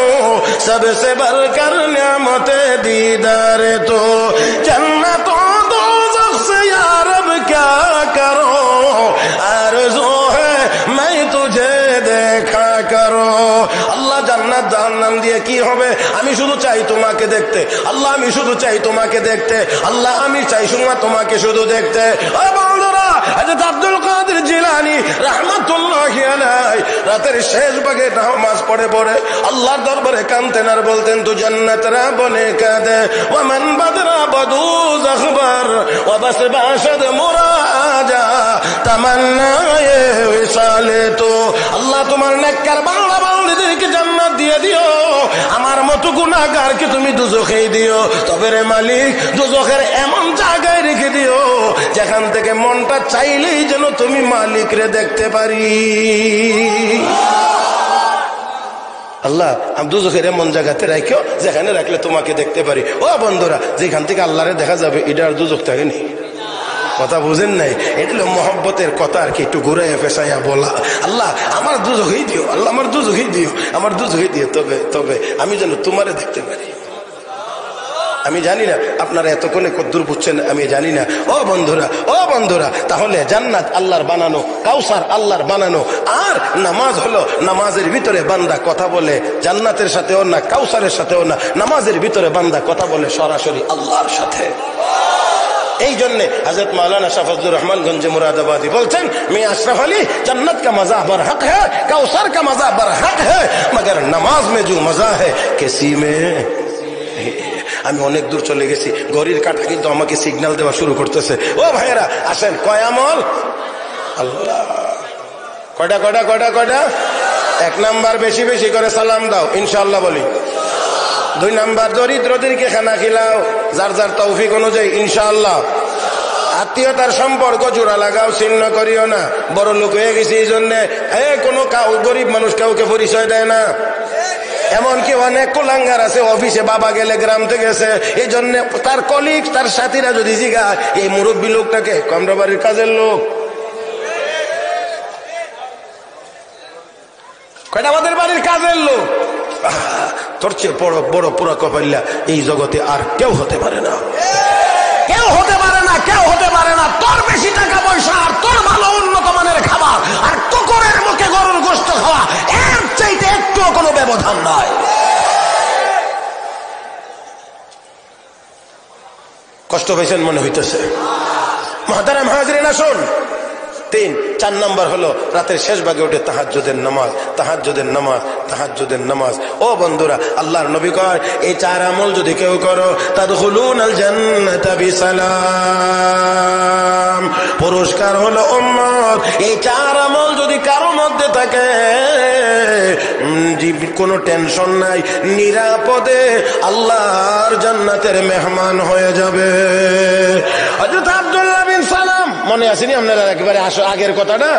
সবসে বরকর নেমত दीदार तो जन्नत दोज़ख से या रब क्या करो आरज़ू है मैं तुझे देखा करो। আল্লাহ জান্নাত জাহান্নাম দিয়ে কি হবে? আমি শুধু চাই তোমাকে দেখতে আল্লাহ, আমি শুধু চাই তোমাকে দেখতে আল্লাহ, আমি চাই শুধু তোমাকে শুধু দেখতে। ও বন্ধুরা, হযরত আব্দুল কাদের জিলানী রাহমাতুল্লাহি আলাইহি রাতের শেষ ভাগে নামাজ পড়ে পড়ে আল্লাহর দরবারে কাঁদতেন আর বলতেন, তু জান্নাত রা বনে কাদে ওয়া মান বাদরা বদুজ আখবার ওয়া বাস বাশদ মুরাজা তামান্নায়ে বিসালে। তো আল্লাহ তোমার নেককার বান্দা বান্দীদেরকে জান্নাত দিয়ে দিও, আমার মতো গুনাহগারকে তুমি দুজখে দিও। তবে রে মালিক, দুজখের এমন জায়গায় রেখে দিও যেখান থেকে মনটা চাইলেই যেন তুমি মালিক রে দেখতে পারি। আল্লাহ দুজখের এমন জায়গাতে রাখো যেখানে রাখলে তোমাকে দেখতে পারি। ও বন্ধুরা, যেখান থেকে আল্লাহরে দেখা যাবে এটা আর দুজখ থাকেনি। কথা বুঝেন নাই? এটা হলো মহব্বতের কথা আর কি, একটু ঘুরাইয়া পেশাইয়া বলা। আল্লাহ আমার দুজখেই দিও, আল্লাহ আমার দুজখেই দিও, আমার দুজখেই দিও, তবে তবে আমি যেন তোমারে দেখতে পারি। আমি জানি না আপনারা এতক্ষণে কদ্দুর বুঝছেন, আমি জানি না। ও বন্ধুরা, তাহলে জান্নাত আল্লাহর বানানো, কাউসার আল্লাহর বানানো, আর নামাজ হলো নামাজের ভিতরে বান্দা কথা বলে জান্নাতের সাথেও না, কাউসারের সাথেও না, নামাজের ভিতরে বান্দা কথা বলে সরাসরি আল্লাহর সাথে। এই জন্য হযরত মাওলানা শাহ ফজলুর রহমান গঞ্জে মুরাদাবাদী বলছেন, মিয়াঁ আশরাফ আলী, जन्नत का मजा बरहक है, कौसर का मजा बरहक है, मगर नमाज में जो मजा है किसी में। আমি অনেক দূর চলে গেছি, ঘড়ির কাঁটা কিন্তু আমাকে সিগন্যাল দেওয়া শুরু করতেছে। ও ভাইয়েরা আসেন, কয় আমল? আল্লাহ, কয়টা? 1 নাম্বার বেশি বেশি করে সালাম দাও, ইনশাআল্লাহ বলি। 2 নাম্বার দরিদ্রদেরকে খানা খিলাও, যার যার তৌফিক অনুযায়ী, ইনশাআল্লাহ। আত্মীয়তার সম্পর্ক জোড়া লাগাও, ছিন্ন করিও না। বড় লোক হয়ে গেছে এই জন্য কোনো গরিব মানুষ কাউকে পরিচয় দেয় না। এমনকি অনেক কুলাঙ্গার আছে, অফিসে বাবা গেলে গ্রাম থেকে গেছে, এই জন্য তার কলিগ, তার সাথীরা যদি জিজ্ঞাসা এই মুরব্বী লোকটাকে, আমরা বাড়ির কাজের লোক, কয়টা আমাদের বাড়ির কাজের লোক। তোর চেয়ে বড় পুরা কপাল্লা এই জগতে আর কেউ হতে পারে না, কেউ হতে পারে না। তোর বেশি টাকা পয়সা আর তোর ভালো উন্নত মানের খাবার আর কুকুরের মুখে গরুর গোশত খাওয়া, এর চাইতে একটুও কোনো ব্যবধান নাই। কষ্ট পেয়েছেন মনে হইতেছে। মুহতারাম হাজিরিন, আসুন। 4 নাম্বার হলো রাতের শেষ ভাগে উঠে তাহাজ্জুদের নামাজ। ও বন্ধুরা, আল্লাহর নবী কয়, এই 4 আমল যদি কেউ করো, তাদখুলুনাল জান্নাতা বিসালাম। পুরস্কার হলো উম্মত। এই 4 আমল যদি কারো মধ্যে থাকে, কোনো টেনশন নাই, নিরাপদে আল্লাহর জান্নাতের মেহমান হয়ে যাবে। হযরত আব্দুল্লাহ বিন সালাম, মনে আসেনি আপনারা একেবারে আগের কথাটা?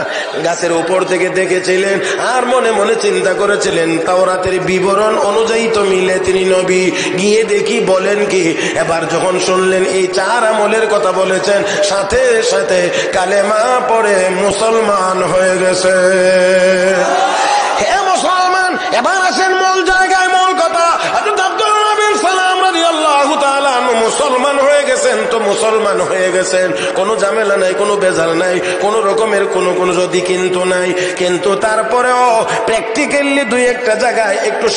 গাছের উপর থেকে দেখেছিলেন আর মনে মনে চিন্তা করেছিলেন, তাওরাতের বিবরণ অনুযায়ী তো মিলে তিনি নবী, গিয়ে দেখি বলেন কি। এবার যখন শুনলেন এই 4 আমলের কথা বলেছেন, সাথে সাথে কালেমা পড়ে মুসলমান হয়ে গেছে। হে মুসলমান, এবার আসেন মূল জায়গায়, মূল কথা। হযরত আব্দুল্লাহ বিন সালাম রাদিয়াল্লাহু তাআলা মুসলমান হয়ে গেছেন। তো মুসলমান হয়ে গেছেন, কোনো ঝামেলা নাই, কোনো বেজাল নাই, কোনো রকমের কোনো যদি কিন্তু নাই। কিন্তু তারপরেও প্র্যাকটিক্যালি 2-1টা জায়গায় একটু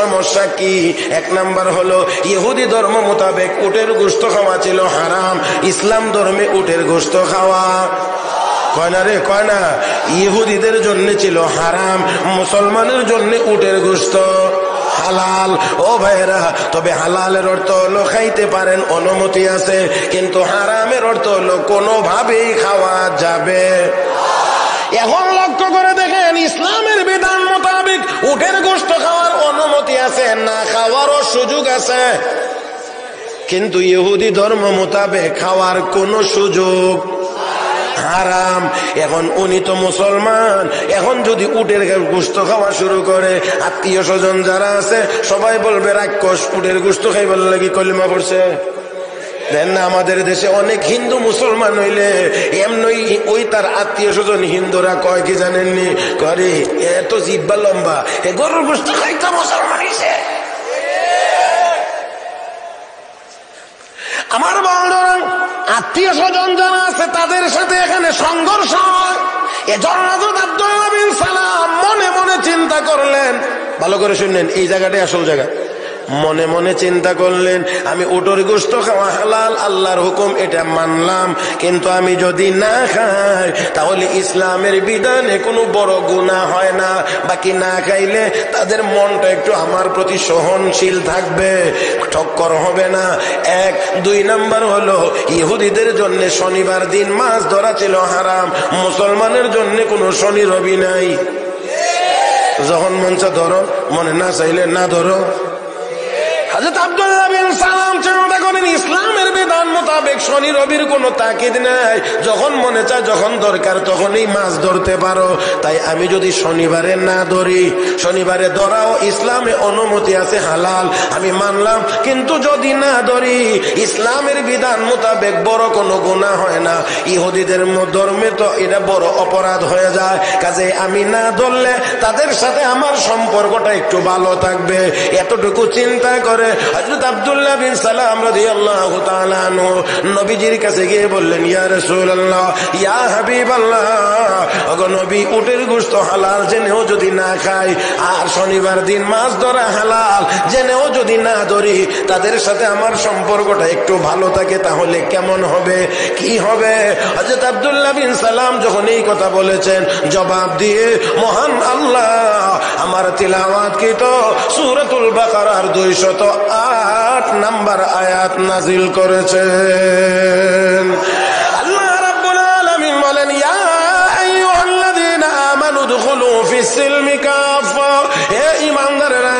সমস্যা কি? 1 নাম্বার হলো ইহুদি ধর্ম মোতাবেক উটের গোশত খাওয়া ছিল হারাম, ইসলাম ধর্মে উটের গোশত খাওয়া কয় না, ইহুদিদের জন্য ছিল হারাম, মুসলমানের জন্য উটের গোশত হালাল। ও ভাইরা, তবে হালালের অর্থ হলো খাইতে পারেন, অনুমতি আছে, কিন্তু হারামের অর্থ হলো কোনোভাবেই খাওয়া যাবে। এখন লক্ষ্য করে দেখেন, ইসলামের বিধান মোতাবেক উটের গোশত খাওয়ার অনুমতি আছে, না খাওয়ারও সুযোগ আছে, কিন্তু ইহুদি ধর্ম মোতাবেক খাওয়ার কোনো সুযোগ হারাম। এখন উনি তো মুসলমান, এখন যদি উটের গোশত খাওয়া শুরু করে, আত্মীয় স্বজন যারা আছে সবাই বলবে রাক্ষস, উটের গোশত খাইবার লাগি কলিমা পড়ছে। দেন না, আমাদের দেশে অনেক হিন্দু মুসলমান হইলে এমনই ওই তার আত্মীয় স্বজন হিন্দুরা কয় কি জানেননি, করে এত জিব্বা লম্বা, এ গরুর গোশত খাইতে মুসলমান হইছে। আমার বন্ধুরা, আত্মীয় স্বজন যারা আছে তাদের সাথে এখানে সংঘর্ষ হয়। এজন্য হযরত আব্দুল্লাহ বিন সালাম মনে মনে চিন্তা করলেন, ভালো করে শুনলেন, এই জায়গাটাই আসল জায়গা। মনে মনে চিন্তা করলেন, আমি উটের গোশত খাওয়া হালাল, আল্লাহর হুকুম, এটা মানলাম, কিন্তু আমি যদি না খাই তাহলে ইসলামের বিধানে কোনো বড় গুনাহ হয় না। বাকি না খাইলে তাদের মনটা একটু আমার প্রতি সহনশীল থাকবে, ঠক্কর হবে না। 1 2 নাম্বার হলো ইহুদিদের জন্য শনিবার দিন মাছ ধরা ছিল হারাম, মুসলমানের জন্য কোনো শনি রবি নাই। যখন মন চা ধরো, মনে না চাইলে না ধরো। হযরত আব্দুল্লাহ বিন সালাম চিন্তা করেন, ইসলামের বিধান মোতাবেক শনি রবির কোনো তাকিদ নাই, যখন মনে চায়, যখন দরকার তখনই মাছ ধরতে পারো। তাই আমি যদি শনিবারে না ধরি, শনিবারে ধরাও ইসলামে অনুমতি আছে, হালাল, আমি মানলাম, কিন্তু যদি না ধরি ইসলামের বিধান মোতাবেক বড় কোনো গুনাহ হয় না, ইহুদিদের ধর্মে তো এটা বড় অপরাধ হয়ে যায়। কাজে আমি না ধরলে তাদের সাথে আমার সম্পর্কটা একটু ভালো থাকবে। এতটুকু চিন্তা করে করে হযরত আব্দুল্লাহ বিন সালাম রাদিয়াল্লাহু তাআলা আনহু নবীজির কাছে গিয়ে বললেন, ইয়া রাসূলুল্লাহ, ইয়া হাবিবাল্লাহ, ওগো নবী, উটের গোশত হালাল জেনেও যদি না খাই, আর শনিবার দিন মাছ ধরা হালাল জেনেও যদি না ধরি, তাদের সাথে আমার সম্পর্কটা একটু ভালো থাকে, তাহলে কেমন হবে, কি হবে? হযরত আব্দুল্লাহ বিন সালাম যখন এই কথা বলেছেন, জবাব দিয়ে মহান আল্লাহ আমার তিলাওয়াতকৃত সূরাতুল বাকারার 208 নম্বর আয়াত নাজিল করেছেন। আল্লাহ রাব্বুল আলামিন বলেন, ইয়া আইয়ুহাল্লাযীনা আমানু দুখুলু ফিস-সিলমি কাফা, হে ঈমানদারেরা,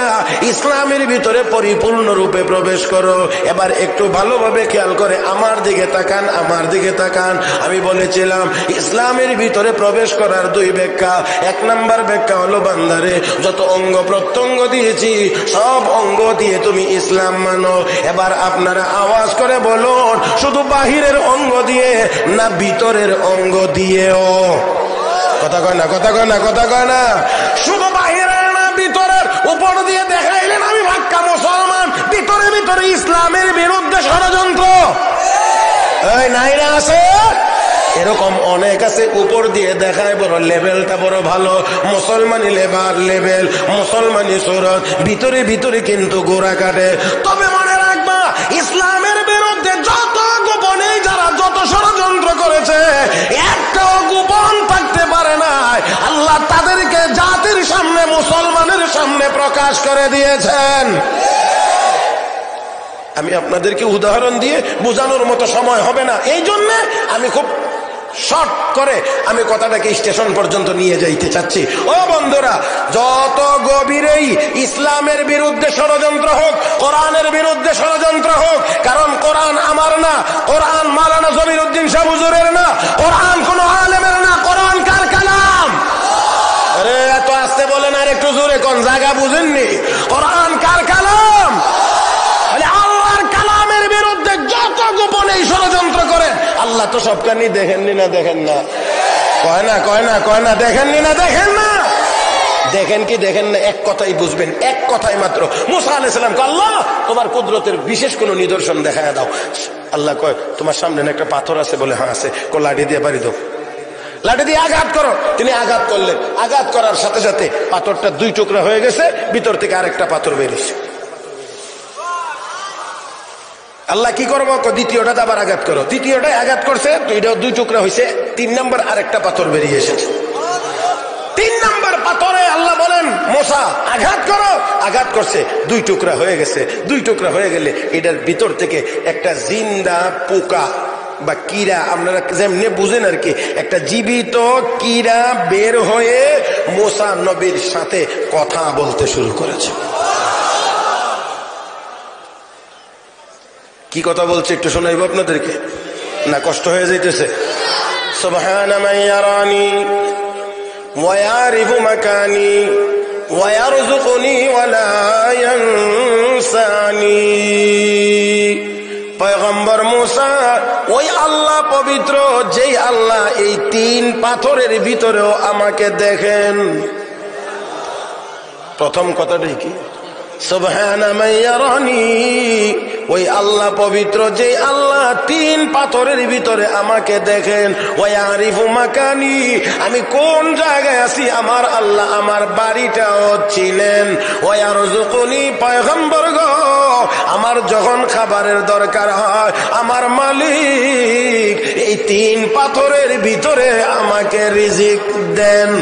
ইসলামের ভিতরে পরিপূর্ণ রূপে প্রবেশ করো। এবার একটু ভালোভাবে খেয়াল করে আমার দিকে তাকান, আমার দিকে তাকান। আমি বলেছিলাম ইসলামের ভিতরে প্রবেশ করার 2 ব্যাখ্যা। 1 নম্বর ব্যাখ্যা হলো, বান্দারে যত অঙ্গ প্রত্যঙ্গ দিয়েছি সব অঙ্গ দিয়ে তুমি ইসলাম মানো। এবার আপনারা আওয়াজ করে বলুন, শুধু বাহিরের অঙ্গ দিয়ে না ভিতরের অঙ্গ দিয়েও? কথা কয় না, কথা কয় না, কথা কয় না। শুধু বাহিরের না ভিতরের? উপর দিয়ে দেখাইলেন আমি পাক্কা মুসলমান, ভিতরে ভিতরে ইসলামের বিরুদ্ধে ষড়যন্ত্র। এই নাইরা আছে, এরকম অনেক আছে। উপর দিয়ে দেখায় বড় লেভেলটা বড় ভালো, মুসলমানি লেভেল, মুসলমানি সুরত, ভিতরে ভিতরে কিন্তু গোড়া কাটে। তবে মনে রাখবা, ইসলামের বিরুদ্ধে যত গোপনে যারা যত ষড়যন্ত্র করেছে, একটাও গোপন থাকতে পারে না। আল্লাহ তাদেরকে জাতির সামনে, মুসলমানের সামনে প্রকাশ করে দিয়েছেন। আমি আপনাদেরকে উদাহরণ দিয়ে বোঝানোর মতো সময় হবে না, এই জন্য আমি খুব শর্ট করে আমি কথাটাকে স্টেশন পর্যন্ত নিয়ে যাইতে চাচ্ছি। ও বন্ধুরা, যত গভীরেই ইসলামের বিরুদ্ধে ষড়যন্ত্র হোক, কোরআনের বিরুদ্ধে ষড়যন্ত্র হোক, কারণ কোরআন আমার না, কোরআন মাওলানা জমিরউদ্দিন শাহ হুজুরের না, কোরআন কোন আলেমের না, কোরআন কার কালাম? আরে এত আস্তে বলেন, আর একটু জোরে কোন, জায়গা বুঝেননি? কোরআন কার কালাম? আল্লাহর কালামের বিরুদ্ধে যত গোপনে ষড়যন্ত্র করেন, আল্লাহ তো সবখানি দেখেননি না, দেখেন না? কয় না, কয় না, কয় না, দেখেননি না, দেখেন না? দেখেন কি দেখেন না? এক কথাই বুঝবেন, এক কথাই মাত্র। মুসা আলাইহিস সালাম কয়, আল্লাহ তোমার কুদরতের বিশেষ কোন নিদর্শন দেখায় দাও। আল্লাহ কয়, তোমার সামনে একটা পাথর আছে? বলে হ্যাঁ আছে। লাঠি দিয়ে বাড়ি দাও, লাঠি দিয়ে আঘাত করো। তিনি আঘাত করলেন, আঘাত করার সাথে সাথে পাথরটা 2 টুকরা হয়ে গেছে, ভিতর থেকে আরেকটা পাথর বেরিয়েছে। আল্লাহ কি করবো? দ্বিতীয়টা আবার আঘাত করো। দ্বিতীয়টাই আঘাত করছে, এটাও 2 টুকরা হয়েছে। 3 নম্বর আরেকটা পাথর বেরিয়ে এসেছে। 3 নম্বর পাথরে আল্লাহ বলেন, মোসা আঘাত করো। আঘাত করছে, 2 টুকরা হয়ে গেছে। 2 টুকরা হয়ে গেলে এটার ভিতর থেকে একটা জিন্দা পোকা বা কীরা, আপনারা যেমনি বুঝেন আর কি, একটা জীবিত কীরা বের হয়ে মোসা নবীর সাথে কথা বলতে শুরু করেছে। কি কথা বলছে একটু শোনাইব আপনাদেরকে, না কষ্ট হয়ে যাইতেছে? সুবহানা মান ইয়ারানি ওয়া ইয়ারিফু মাকানি ওয়া ইয়ারযুকুনি ওয়া লা ইয়ানসানি। পয়গম্বর মুসা, ওই আল্লাহ পবিত্র, যেই আল্লাহ এই 3 পাথরের ভিতরেও আমাকে দেখেন। প্রথম কথাটাই কি? সুবহানা মান ইয়ারানি, ওই আল্লাহ পবিত্র, যে আল্লাহ 3 পাথরের ভিতরে আমাকে দেখেন। ওয়া ইয়ারিফু মাকানি, আমি কোন জায়গায় আছি আমার আল্লাহ আমার বাড়িটাও চিনেন। ওয়া ইয়ারযুকুনি, পয়গম্বর গো, আমার যখন খাবারের দরকার হয় আমার মালিক এই 3 পাথরের ভিতরে আমাকে রিজিক দেন।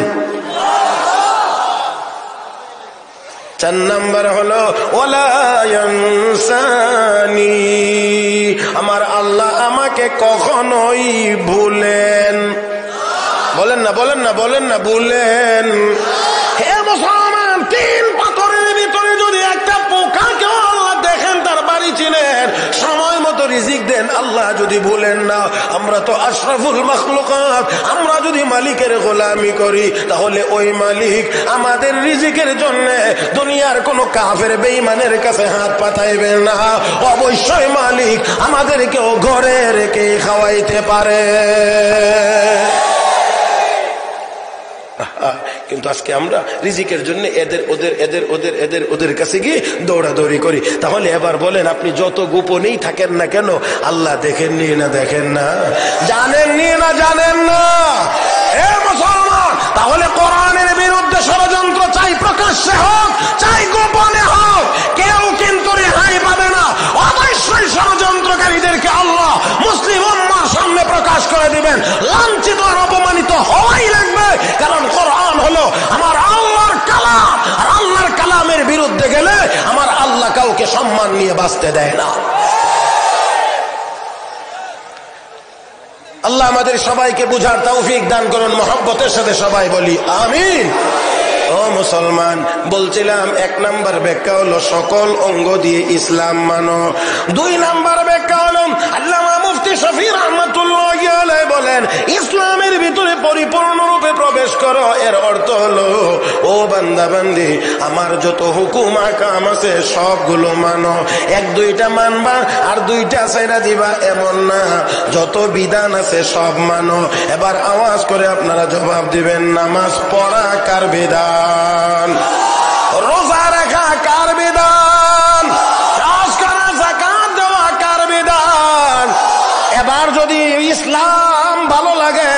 4 নম্বর হলো ওয়ালা ইয়ানসানি, আমার আল্লাহ আমাকে কখনোই ভুলেন। বলেন না, বলেন না, বলেন না, ভুলেন। হে মুসলমান, 3 পাথরের ভিতরে যদি একটা পোকাকেও আল্লাহ দেখেন, তার বাড়ি চিনেন, সময় মতো রিজিক দেন, আল্লাহ যদি ভুলেন না। আমরা তো আশরাফুল মাখলুকাত, আমরা যদি মালিকের গোলামি করি, তাহলে ওই মালিক আমাদের রিজিকের জন্য দুনিয়ার কোন কাফের বেঈমানের কাছে হাত পাতাইবেন না। অবশ্যই মালিক আমাদেরকেও ঘরে রেখে খাওয়াইতে পারে। কিন্তু আজকে আমরা রিজিকের জন্য ওদের কাছে গিয়ে দৌড়াদৌড়ি করি। তাহলে এবার বলেন, আপনি যত গোপনেই থাকেন না কেন, আল্লাহ দেখেননি না দেখেন না, জানেননি না জানেন না? হে মুসলমান, তাহলে কোরআনের বিরুদ্ধে ষড়যন্ত্র চাই প্রকাশ্যে হোক চাই গোপনে হোক, কেউ কিন্তু রেহাই পাবে না। অবশ্যই ষড়যন্ত্রকারীদেরকে আল্লাহ মুসলিম উম্মাহর সামনে প্রকাশ করে দিবেন, লাঞ্ছিত আর অপমানিত হওয়াই লাগবে। কারণ কোরআন হলো আমার আল্লাহর কালাম, আর আল্লাহর কালামের বিরুদ্ধে গেলে আমার আল্লাহ কাউকে সম্মান নিয়ে বাঁচতে দেয় না। আল্লাহ আমাদের সবাইকে বুঝার তৌফিক দান করুন। মহব্বতের সাথে সবাই বলি আমিন। ও মুসলমান, বলছিলাম 1 নাম্বার ব্যাখ্যা হলো সকল অঙ্গ দিয়ে ইসলাম মানো। 2 নাম্বার ব্যাখ্যা হলো আল্লামা মুফতি শফি রাহমাতুল্লাহি আলাইহি বলেন, ইসলামের ভিতরে পরিপূর্ণরূপে প্রবেশ করো। এর অর্থ হলো, ও বান্দা বান্দি, আমার যত হুকুম আহকাম আছে সবগুলো মানো। 1-2টা মানবা আর 2টা ছাইড়া দিবা এমন না, যত বিধান আছে সব মানো। এবার আওয়াজ করে আপনারা জবাব দিবেন, নামাজ পড়া কার বিধান? রোজা রাখা কার বিধান? হজ করা, যাকাত দেওয়া কার বিধান? এবার যদি ইসলাম ভালো লাগে,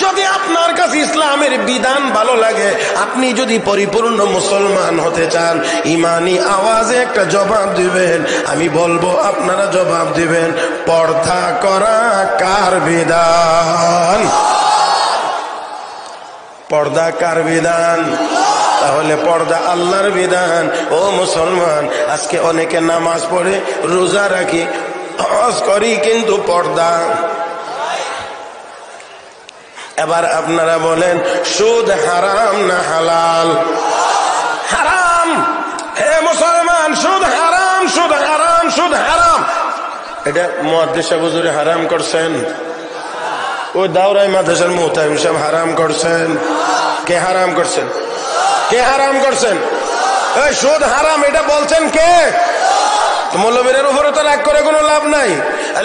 যদি আপনার কাছে ইসলামের বিধান ভালো লাগে, আপনি যদি পরিপূর্ণ মুসলমান হতে চান, ইমানি আওয়াজে একটা জবাব দিবেন। আমি বলবো, আপনারা জবাব দিবেন, পর্দা করা কার বিধান? পর্দা কার বিধান? তাহলে পর্দা আল্লাহর বিধান। ও মুসলমান, আজকে অনেকে নামাজ পড়ে, রোজা রাখি, হজ করি, কিন্তু পর্দা। এবার আপনারা বলেন, সুদ হারাম না হালাল? হারাম। হে মুসলমান, সুদ হারাম, সুদ হারাম, সুদ হারাম। এটা মুহাদ্দিস হুজুরে হারাম করছেন, ওই দাওরাই মাদ্রাসার মুহতামিম সাহেব হারাম করছেন। কে হারাম করছেন? কে হারাম করছেন? এই সুদ হারাম এটা বলছেন কে? মৌলবীদের উপরে তো রাগ করে কোনো লাভ নাই।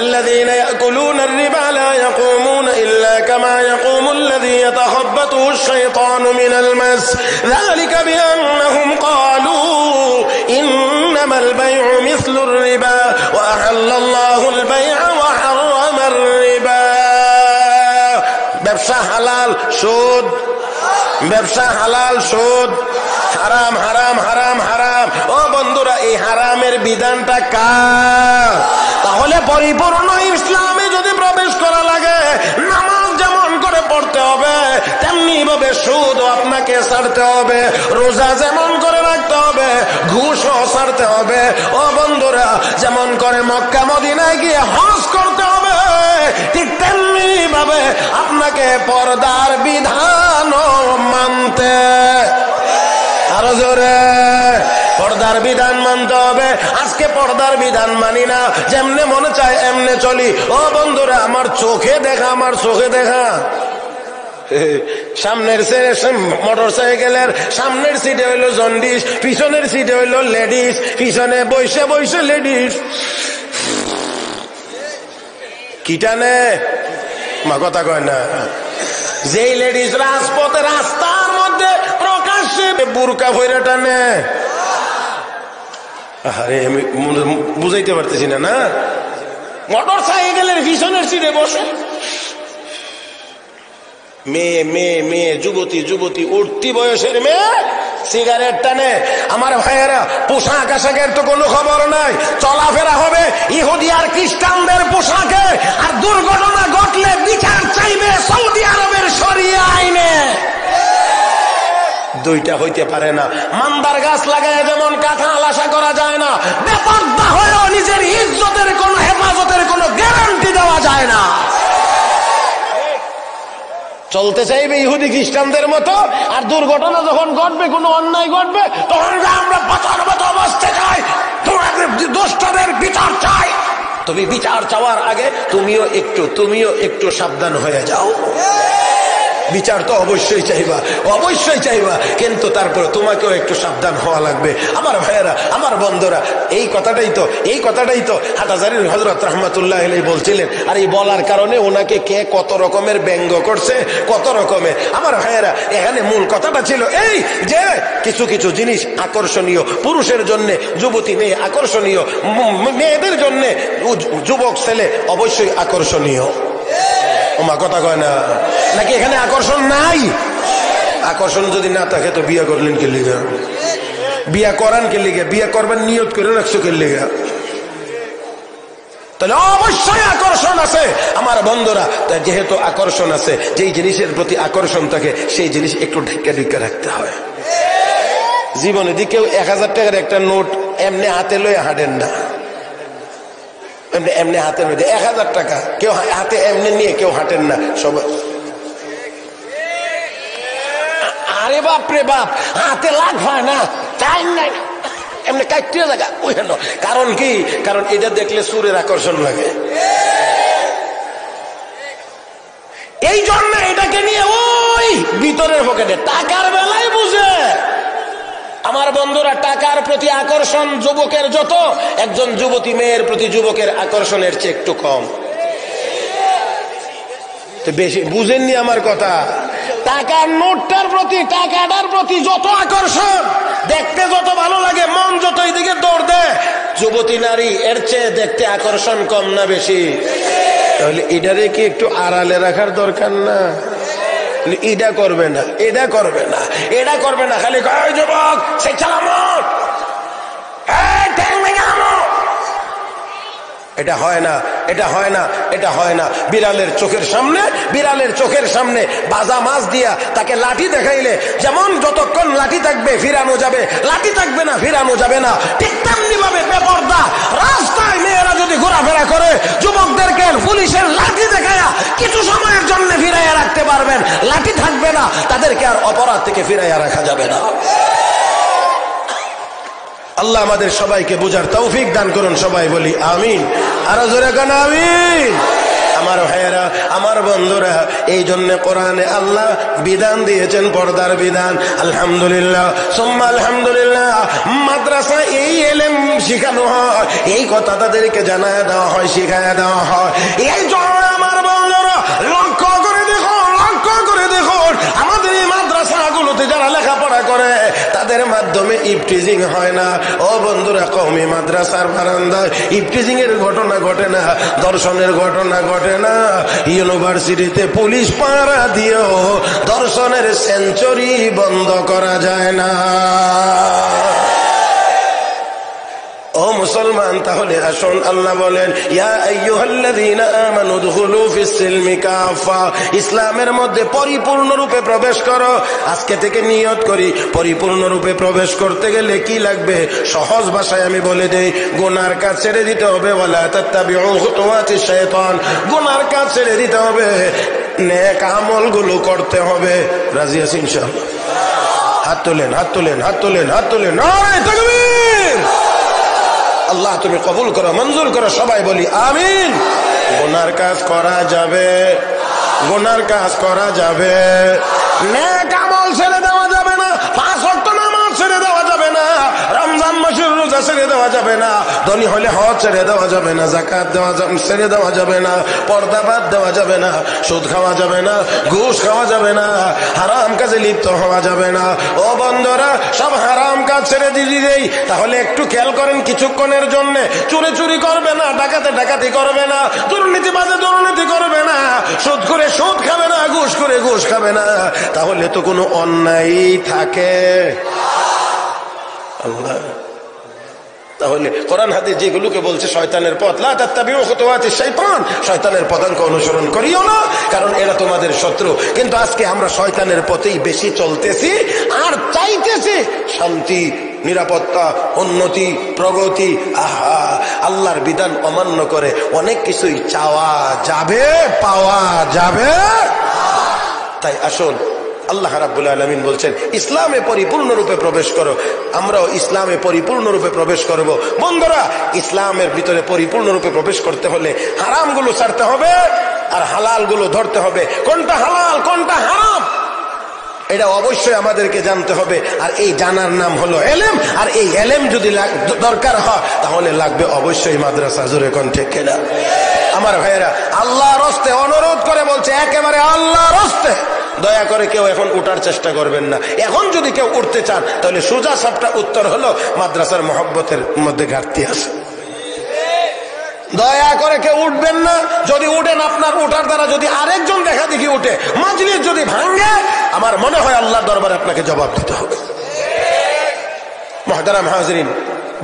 الذين يأكلون الربا لا يقومون إلا كما يقوم الذي يتخبطه الشيطان من المس ذلك بأنهم قالوا إنما البيع مثل الربا وأحل الله البيع وحرم الربا। ব্যবসা হালাল, সুদ। ব্যবসা হালাল, সুদ হারাম, হারাম, হারাম, হারাম। ও বন্ধুরা, এই হারামের বিধানটা কার? তাহলে পরিপূর্ণ ইসলামে যদি প্রবেশ করা লাগে, নামাজ যেমন করে পড়তে হবে, তেমনি ভাবে সুদও আপনাকে ছাড়তে হবে। রোজা যেমন করে রাখতে হবে, ঘুষও ছাড়তে হবে। ও বন্ধুরা, যেমন করে মক্কা মদিনায় গিয়ে হজ করতে হবে, ঠিক তেমনি ভাবে আপনাকে পর্দার বিধানও মানতে, আরো জোরে, পর্দার বিধান মানতে হবে। আজকে পর্দার বিধান মানি না, যেমনে মনে চায় এমনে চলি। ও বন্ধুরা, আমার চোখে দেখা, আমার চোখে দেখা, সামনের মোটর সাইকেলের সামনের সিটে হইলো জন্ডিস, পিছনের সিটে হইলো লেডিস, পিছনে বসে বসে লেডিস কিটানে মা কথা কয় না। যেই লেডিস রাজপথে রাস্তার মধ্যে প্রকাশ্যে বুরকা ভৈরা টানে, আরে আমি বুঝাইতে পারতেছি না। না, মোটর সাইকেলের পিছনের সিটে বসে মেয়ে মেয়ে মেয়ে, যুবতী যুবতী, উঠতি বয়সের মেয়ে সিগারেট টানে। আমার ভাইয়েরা, পোশাক আশাকের তো কোনো খবর নাই, চলাফেরা হবে ইহুদি আর খ্রিস্টানদের পোশাকে, আর দুর্ঘটনা ঘটলে বিচার চাইবে সৌদি আরবের শরিয়া আইনে। দুইটা হইতে পারে না। মান্দার গাছ লাগায় যেমন কাঁঠাল আশা করা যায় না, বেপরদা হয়েও নিজের ইজ্জতের কোন হেফাজতের কোন গ্যারান্টি দেওয়া যায় না। চলতে চাইবে ইহুদি খ্রিস্টানদের মতো, আর দুর্ঘটনা যখন ঘটবে, কোনো অন্যায় ঘটবে, তখন আমরা পাতার মতো বসতে চাই, তোমাদের দুষ্টদের বিচার চাই। তুমি বিচার চাওয়ার আগে তুমিও একটু সাবধান হয়ে যাও। বিচার তো অবশ্যই চাইবা, অবশ্যই চাইবা, কিন্তু তারপরে তোমাকেও একটু সাবধান হওয়া লাগবে। আমার ভাইয়েরা, আমার বন্ধুরা, এই কথাটাই তো হাটহাজারীর হযরত রাহমাতুল্লাহ আলাইহি বলছিলেন। আর এই বলার কারণে ওনাকে কে কত রকমের ব্যঙ্গ করছে, কত রকমের। আমার ভাইয়েরা, এখানে মূল কথাটা ছিল এই যে কিছু কিছু জিনিস আকর্ষণীয়, পুরুষের জন্য যুবতী মেয়ে আকর্ষণীয়, মেয়েদের জন্য যুবক ছেলে অবশ্যই আকর্ষণীয়। ওমা কথা কয় না নাকি? এখানে আকর্ষণ নাই? আকর্ষণ যদি না থাকে তো বিয়ে করলেন কে লিগা? বিয়া করান কে লিগা? বিয়া করবেন নিয়ত করে রাখছো কে লিগা? তাহলে অবশ্যই আকর্ষণ আছে আমার বন্ধুরা। যেহেতু আকর্ষণ আছে, যেই জিনিসের প্রতি আকর্ষণ থাকে সেই জিনিস একটু ঢেকে ঢেকে রাখতে হয়। জীবনে যদি কেউ 1000 টাকার একটা নোট এমনি হাতে লয়ে হাঁটেন না, এমনি হাতে লয়ে 1000 টাকা কেউ হাতে এমনি নিয়ে কেউ হাঁটেন না সব। আরে বাপ রে বাপ, হাতে লাগ হয় না, টাইম নাই, এমনি কাটিয়ে জায়গা ওই। কারণ কি? কারণ এটা দেখলে সুরের আকর্ষণ লাগে। এই জন্য এটাকে নিয়ে ওই ভিতরের পকেটে টাকার বেলায় বুঝে। আমার বন্ধুরা, টাকার প্রতি আকর্ষণ যুবকের যত, একজন যুবতী মেয়ের প্রতি যুবকের আকর্ষণের চেয়ে একটু কম। বেশি বুঝেননি আমার কথা? টাকার নোটটার প্রতি, টাকাটার প্রতি যত আকর্ষণ, দেখতে যত ভালো লাগে, মন যত এইদিকে দৌড় দেয়, যুবতী নারী এর চেয়ে দেখতে আকর্ষণ কম না বেশি? তাহলে এটারে কি একটু আড়ালে রাখার দরকার না? এটা করবে না, এটা করবে না, এটা করবে না, খালি কয় যুবক সে চালামত, এটা হয় না, এটা হয় না, এটা হয় না। বিড়ালের চোখের সামনে বাজা মাছ দিয়া তাকে লাঠি দেখাইলে যেমন যতক্ষণ লাঠি থাকবে ফিরানো যাবে, লাঠি থাকবে না ফিরানো যাবে না, ঠিক তেমনি ভাবে বেপরদা রাস্তায় মেয়েরা যদি ঘোরাফেরা করে, যুবকদেরকে পুলিশের লাঠি দেখায়া কিছু সময়ের জন্য ফিরাইয়া রাখতে পারবেন, লাঠি থাকবে না, তাদেরকে আর অপরাধ থেকে ফিরাইয়া রাখা যাবে না। আল্লাহ আমাদের সবাইকে বুঝার তৌফিক দান করুন, সবাই বলি আমিন। আরো জোরে কান আমিন। আমার ভাইয়েরা, আমার বন্ধুরা, এই জন্য কোরআনে আল্লাহ বিধান দিয়েছেন, পর্দার বিধান। আলহামদুলিল্লাহ সুম্মা আলহামদুলিল্লাহ। মাদ্রাসা এই ইলম শিখানো হয়, এই কথা তাদেরকে জানায় দেওয়া হয়, শিখায় দেওয়া হয়। এই জন্য আমার বন্ধুরা লক্ষ্য করে দেখুন, আমাদের এই মাদ্রাসাগুলোতে যারা লেখাপড়া করে তাদের মাধ্যমে ইফটিজিং হয় না। ও বন্ধুরা, কওমি মাদ্রাসার বারান্দায় ইফটিজিং এর ঘটনা ঘটে না, দর্শনের ঘটনা ঘটে না। ইউনিভার্সিটিতে পুলিশ পাহারা দিয়েও দর্শনের সেঞ্চুরি বন্ধ করা যায় না। ও মুসলমান, তাহলে আসুন, আল্লাহ বলেন ইয়া আইয়ুহাল্লাযীনা আমানু দুখুলু ফিস সিলমি কাফা, ইসলামের মধ্যে পরিপূর্ণ রূপে প্রবেশ করো। আজকে থেকে নিয়ত করি, পরিপূর্ণ রূপে প্রবেশ করতে গেলে কি লাগবে? সহজ ভাষায় আমি বলে দেই, গুনার কাজ ছেড়ে দিতে হবে। ওয়ালা তাত্তাবিউ খুতুওয়াতিশ শাইতান, গুনার কাজ ছেড়ে দিতে হবে, নেক আমলগুলো করতে হবে। রাজি আছেন ইনশাআল্লাহ? হাত তোলেন, হাত তোলেন, হাত তোলেন, হাত তোলেন। নারে তাকবীর। আল্লাহ তুমি কবুল করো, মঞ্জুর করো, সবাই বলি আমিন। গুনার কাজ করা যাবে, গুনার কাজ করা যাবে, নেক আমল ছেড়ে দেওয়া যাবে না, 5 ওয়াক্ত নামাজ ছেড়ে দেওয়া যাবে না, রমজান মাসের রোজা ছেড়ে দেওয়া যাবে না, ধনী হলে হজ ছেড়ে দেওয়া যাবে না, যাকাত ছেড়ে দেওয়া যাবে না, পর্দা বাদ দেওয়া যাবে না, সুদ খাওয়া যাবে না, ঘুষ খাওয়া যাবে না, হারাম কাজে লিপ্ত হওয়া যাবে না। ও বন্ধুরা, সব হারাম কাজ ছেড়ে দিয়ে দেই। তাহলে একটু খেয়াল করেন, কিছুক্ষণের জন্য চুরি করবে না, ডাকাতি করবে না, দুর্নীতিবাজে দুর্নীতি করবে না, সুদ করে সুদ খাবে না, ঘুষ করে ঘুষ খাবে না। তাহলে তো কোনো অন্যায় থাকে? আল্লাহ তাহলে কোরআন হাদিস যেগুলোকে বলছে শয়তানের পথ, লা তাত্তাবিউ খুতুওয়াতিশ শাইতান, শয়তানের পদাঙ্ক অনুসরণ করিও না, কারণ এরা তোমাদের শত্রু। কিন্তু আজকে আমরা শয়তানের পথেই বেশি চলতেছি আর চাইতেছি শান্তি, নিরাপত্তা, উন্নতি, প্রগতি। আহা, আল্লাহর বিধান অমান্য করে অনেক কিছুই চাওয়া যাবে, পাওয়া যাবে। তাই আসুন, আল্লাহ রাব্বুল আলামিন বলছেন ইসলামে পরিপূর্ণ রূপে প্রবেশ করো। আমরাও ইসলামে পরিপূর্ণ রূপে প্রবেশ করব। বন্ধুরা, ইসলামের ভিতরে পরিপূর্ণ রূপে প্রবেশ করতে হলে হারামগুলো ছাড়তে হবে, আর হালাল গুলো ধরতে হবে, কোনটা হালাল কোনটা হারাম এটা অবশ্যই আমাদেরকে জানতে হবে। আর এই জানার নাম হলো এলেম। আর এই এলেম যদি দরকার হয় তাহলে লাগবে অবশ্যই মাদ্রাসা। জোরে কোন ঠিক কিনা? আমার ভাইয়েরা, আল্লাহর হস্তে অনুরোধ করে বলছে, একেবারে আল্লাহর হস্তে দয়া করে কেউ এখন উঠার চেষ্টা করবেন না। এখন যদি কেউ উঠতে চান তাহলে সোজা সাপটা উত্তর হলো মাদ্রাসার মহব্বতের মধ্যে ঘাটতি আছে। দয়া করে কেউ উঠবেন না। যদি উঠেন, আপনার উঠার দ্বারা যদি আরেকজন দেখা দেখি উঠে, মাজলিস যদি ভাঙ্গে, আমার মনে হয় আল্লাহর দরবারে আপনাকে জবাব দিতে হবে। মুহতারাম হাজরিন,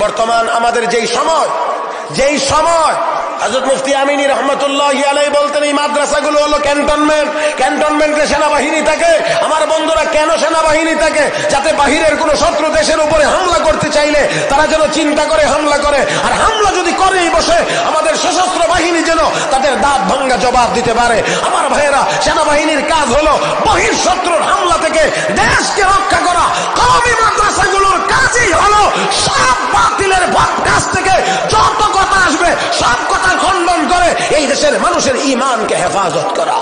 বর্তমান আমাদের যেই সময় হযরত মুফতি আমিনী রহমতুল্লাহি আলাইহি বলতেন, এই মাদ্রাসাগুলো হলো ক্যান্টনমেন্ট। ক্যান্টনমেন্টে সেনাবাহিনী থাকে। আমার বন্ধুরা, কেন সেনাবাহিনী থাকে? যাতে বাহিরের কোন শত্রু দেশের উপরে হামলা করতে চাইলে তারা যেন চিন্তা করে হামলা করে, আর হামলা যদি করেই বসে আমাদের সশস্ত্র বাহিনী যেন তাদের দাঁত ভাঙ্গা জবাব দিতে পারে। আমার ভাইয়েরা, সেনাবাহিনীর কাজ হলো বহির শত্রুর হামলা থেকে দেশকে রক্ষা করা। কওমি মাদ্রাসাগুলোর কাজই হলো সব বাতিলের কাছ থেকে যত কথা আসবে সব কথা খণ্ডন করে এই দেশের মানুষের ঈমানকে হেফাজত করা।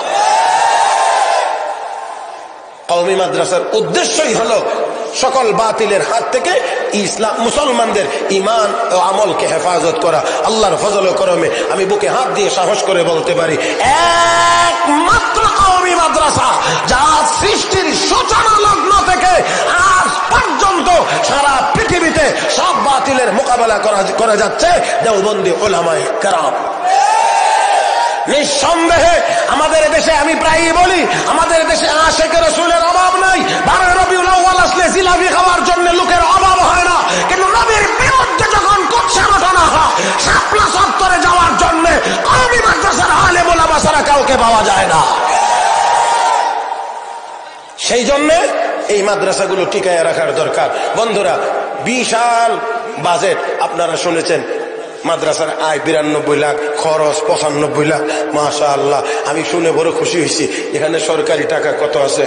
কওমি মাদ্রাসার উদ্দেশ্যই হলো সকল বাতিলের হাত থেকে ইসলাম মুসলমানদের ঈমান ও আমলকে হেফাজত করা। আল্লাহর ফজল ও করমে আমি বুকে হাত দিয়ে সাহস করে বলতে পারি, একমাত্র কওমি মাদ্রাসা যা সৃষ্টির সূচনা লগ্ন থেকে আজ পর্যন্ত সারা পৃথিবীতে সব বাতিলের মোকাবেলা করা যাচ্ছে, দেওবন্দি উলামায়ে কেরাম। নিঃসন্দেহে আমাদের দেশে, আমি প্রায়ই বলি, আমাদের দেশে আশিকে রাসূলের অভাব নাই। 12 রবিউল আউয়াল আসলে জিলাপি খাওয়ার জন্য লোকের অভাব হয় না। কিন্তু নবীর বিরুদ্ধে যখন কুৎসা ঘটনা হয়, শাপলা চত্বরে যাওয়ার জন্য কওমি মাদ্রাসার আলেম ওলামা ছাড়া কাউকে পাওয়া যায় না। সেই জন্য এই মাদ্রাসাগুলো টিকায় রাখার দরকার। বন্ধুরা, বিশাল বাজেট আপনারা শুনেছেন। মাদ্রাসার আয় 92 লাখ, খরচ 95 লাখ। মাশাআল্লাহ, আমি শুনে বড় খুশি হয়েছি। এখানে সরকারি টাকা কত আছে?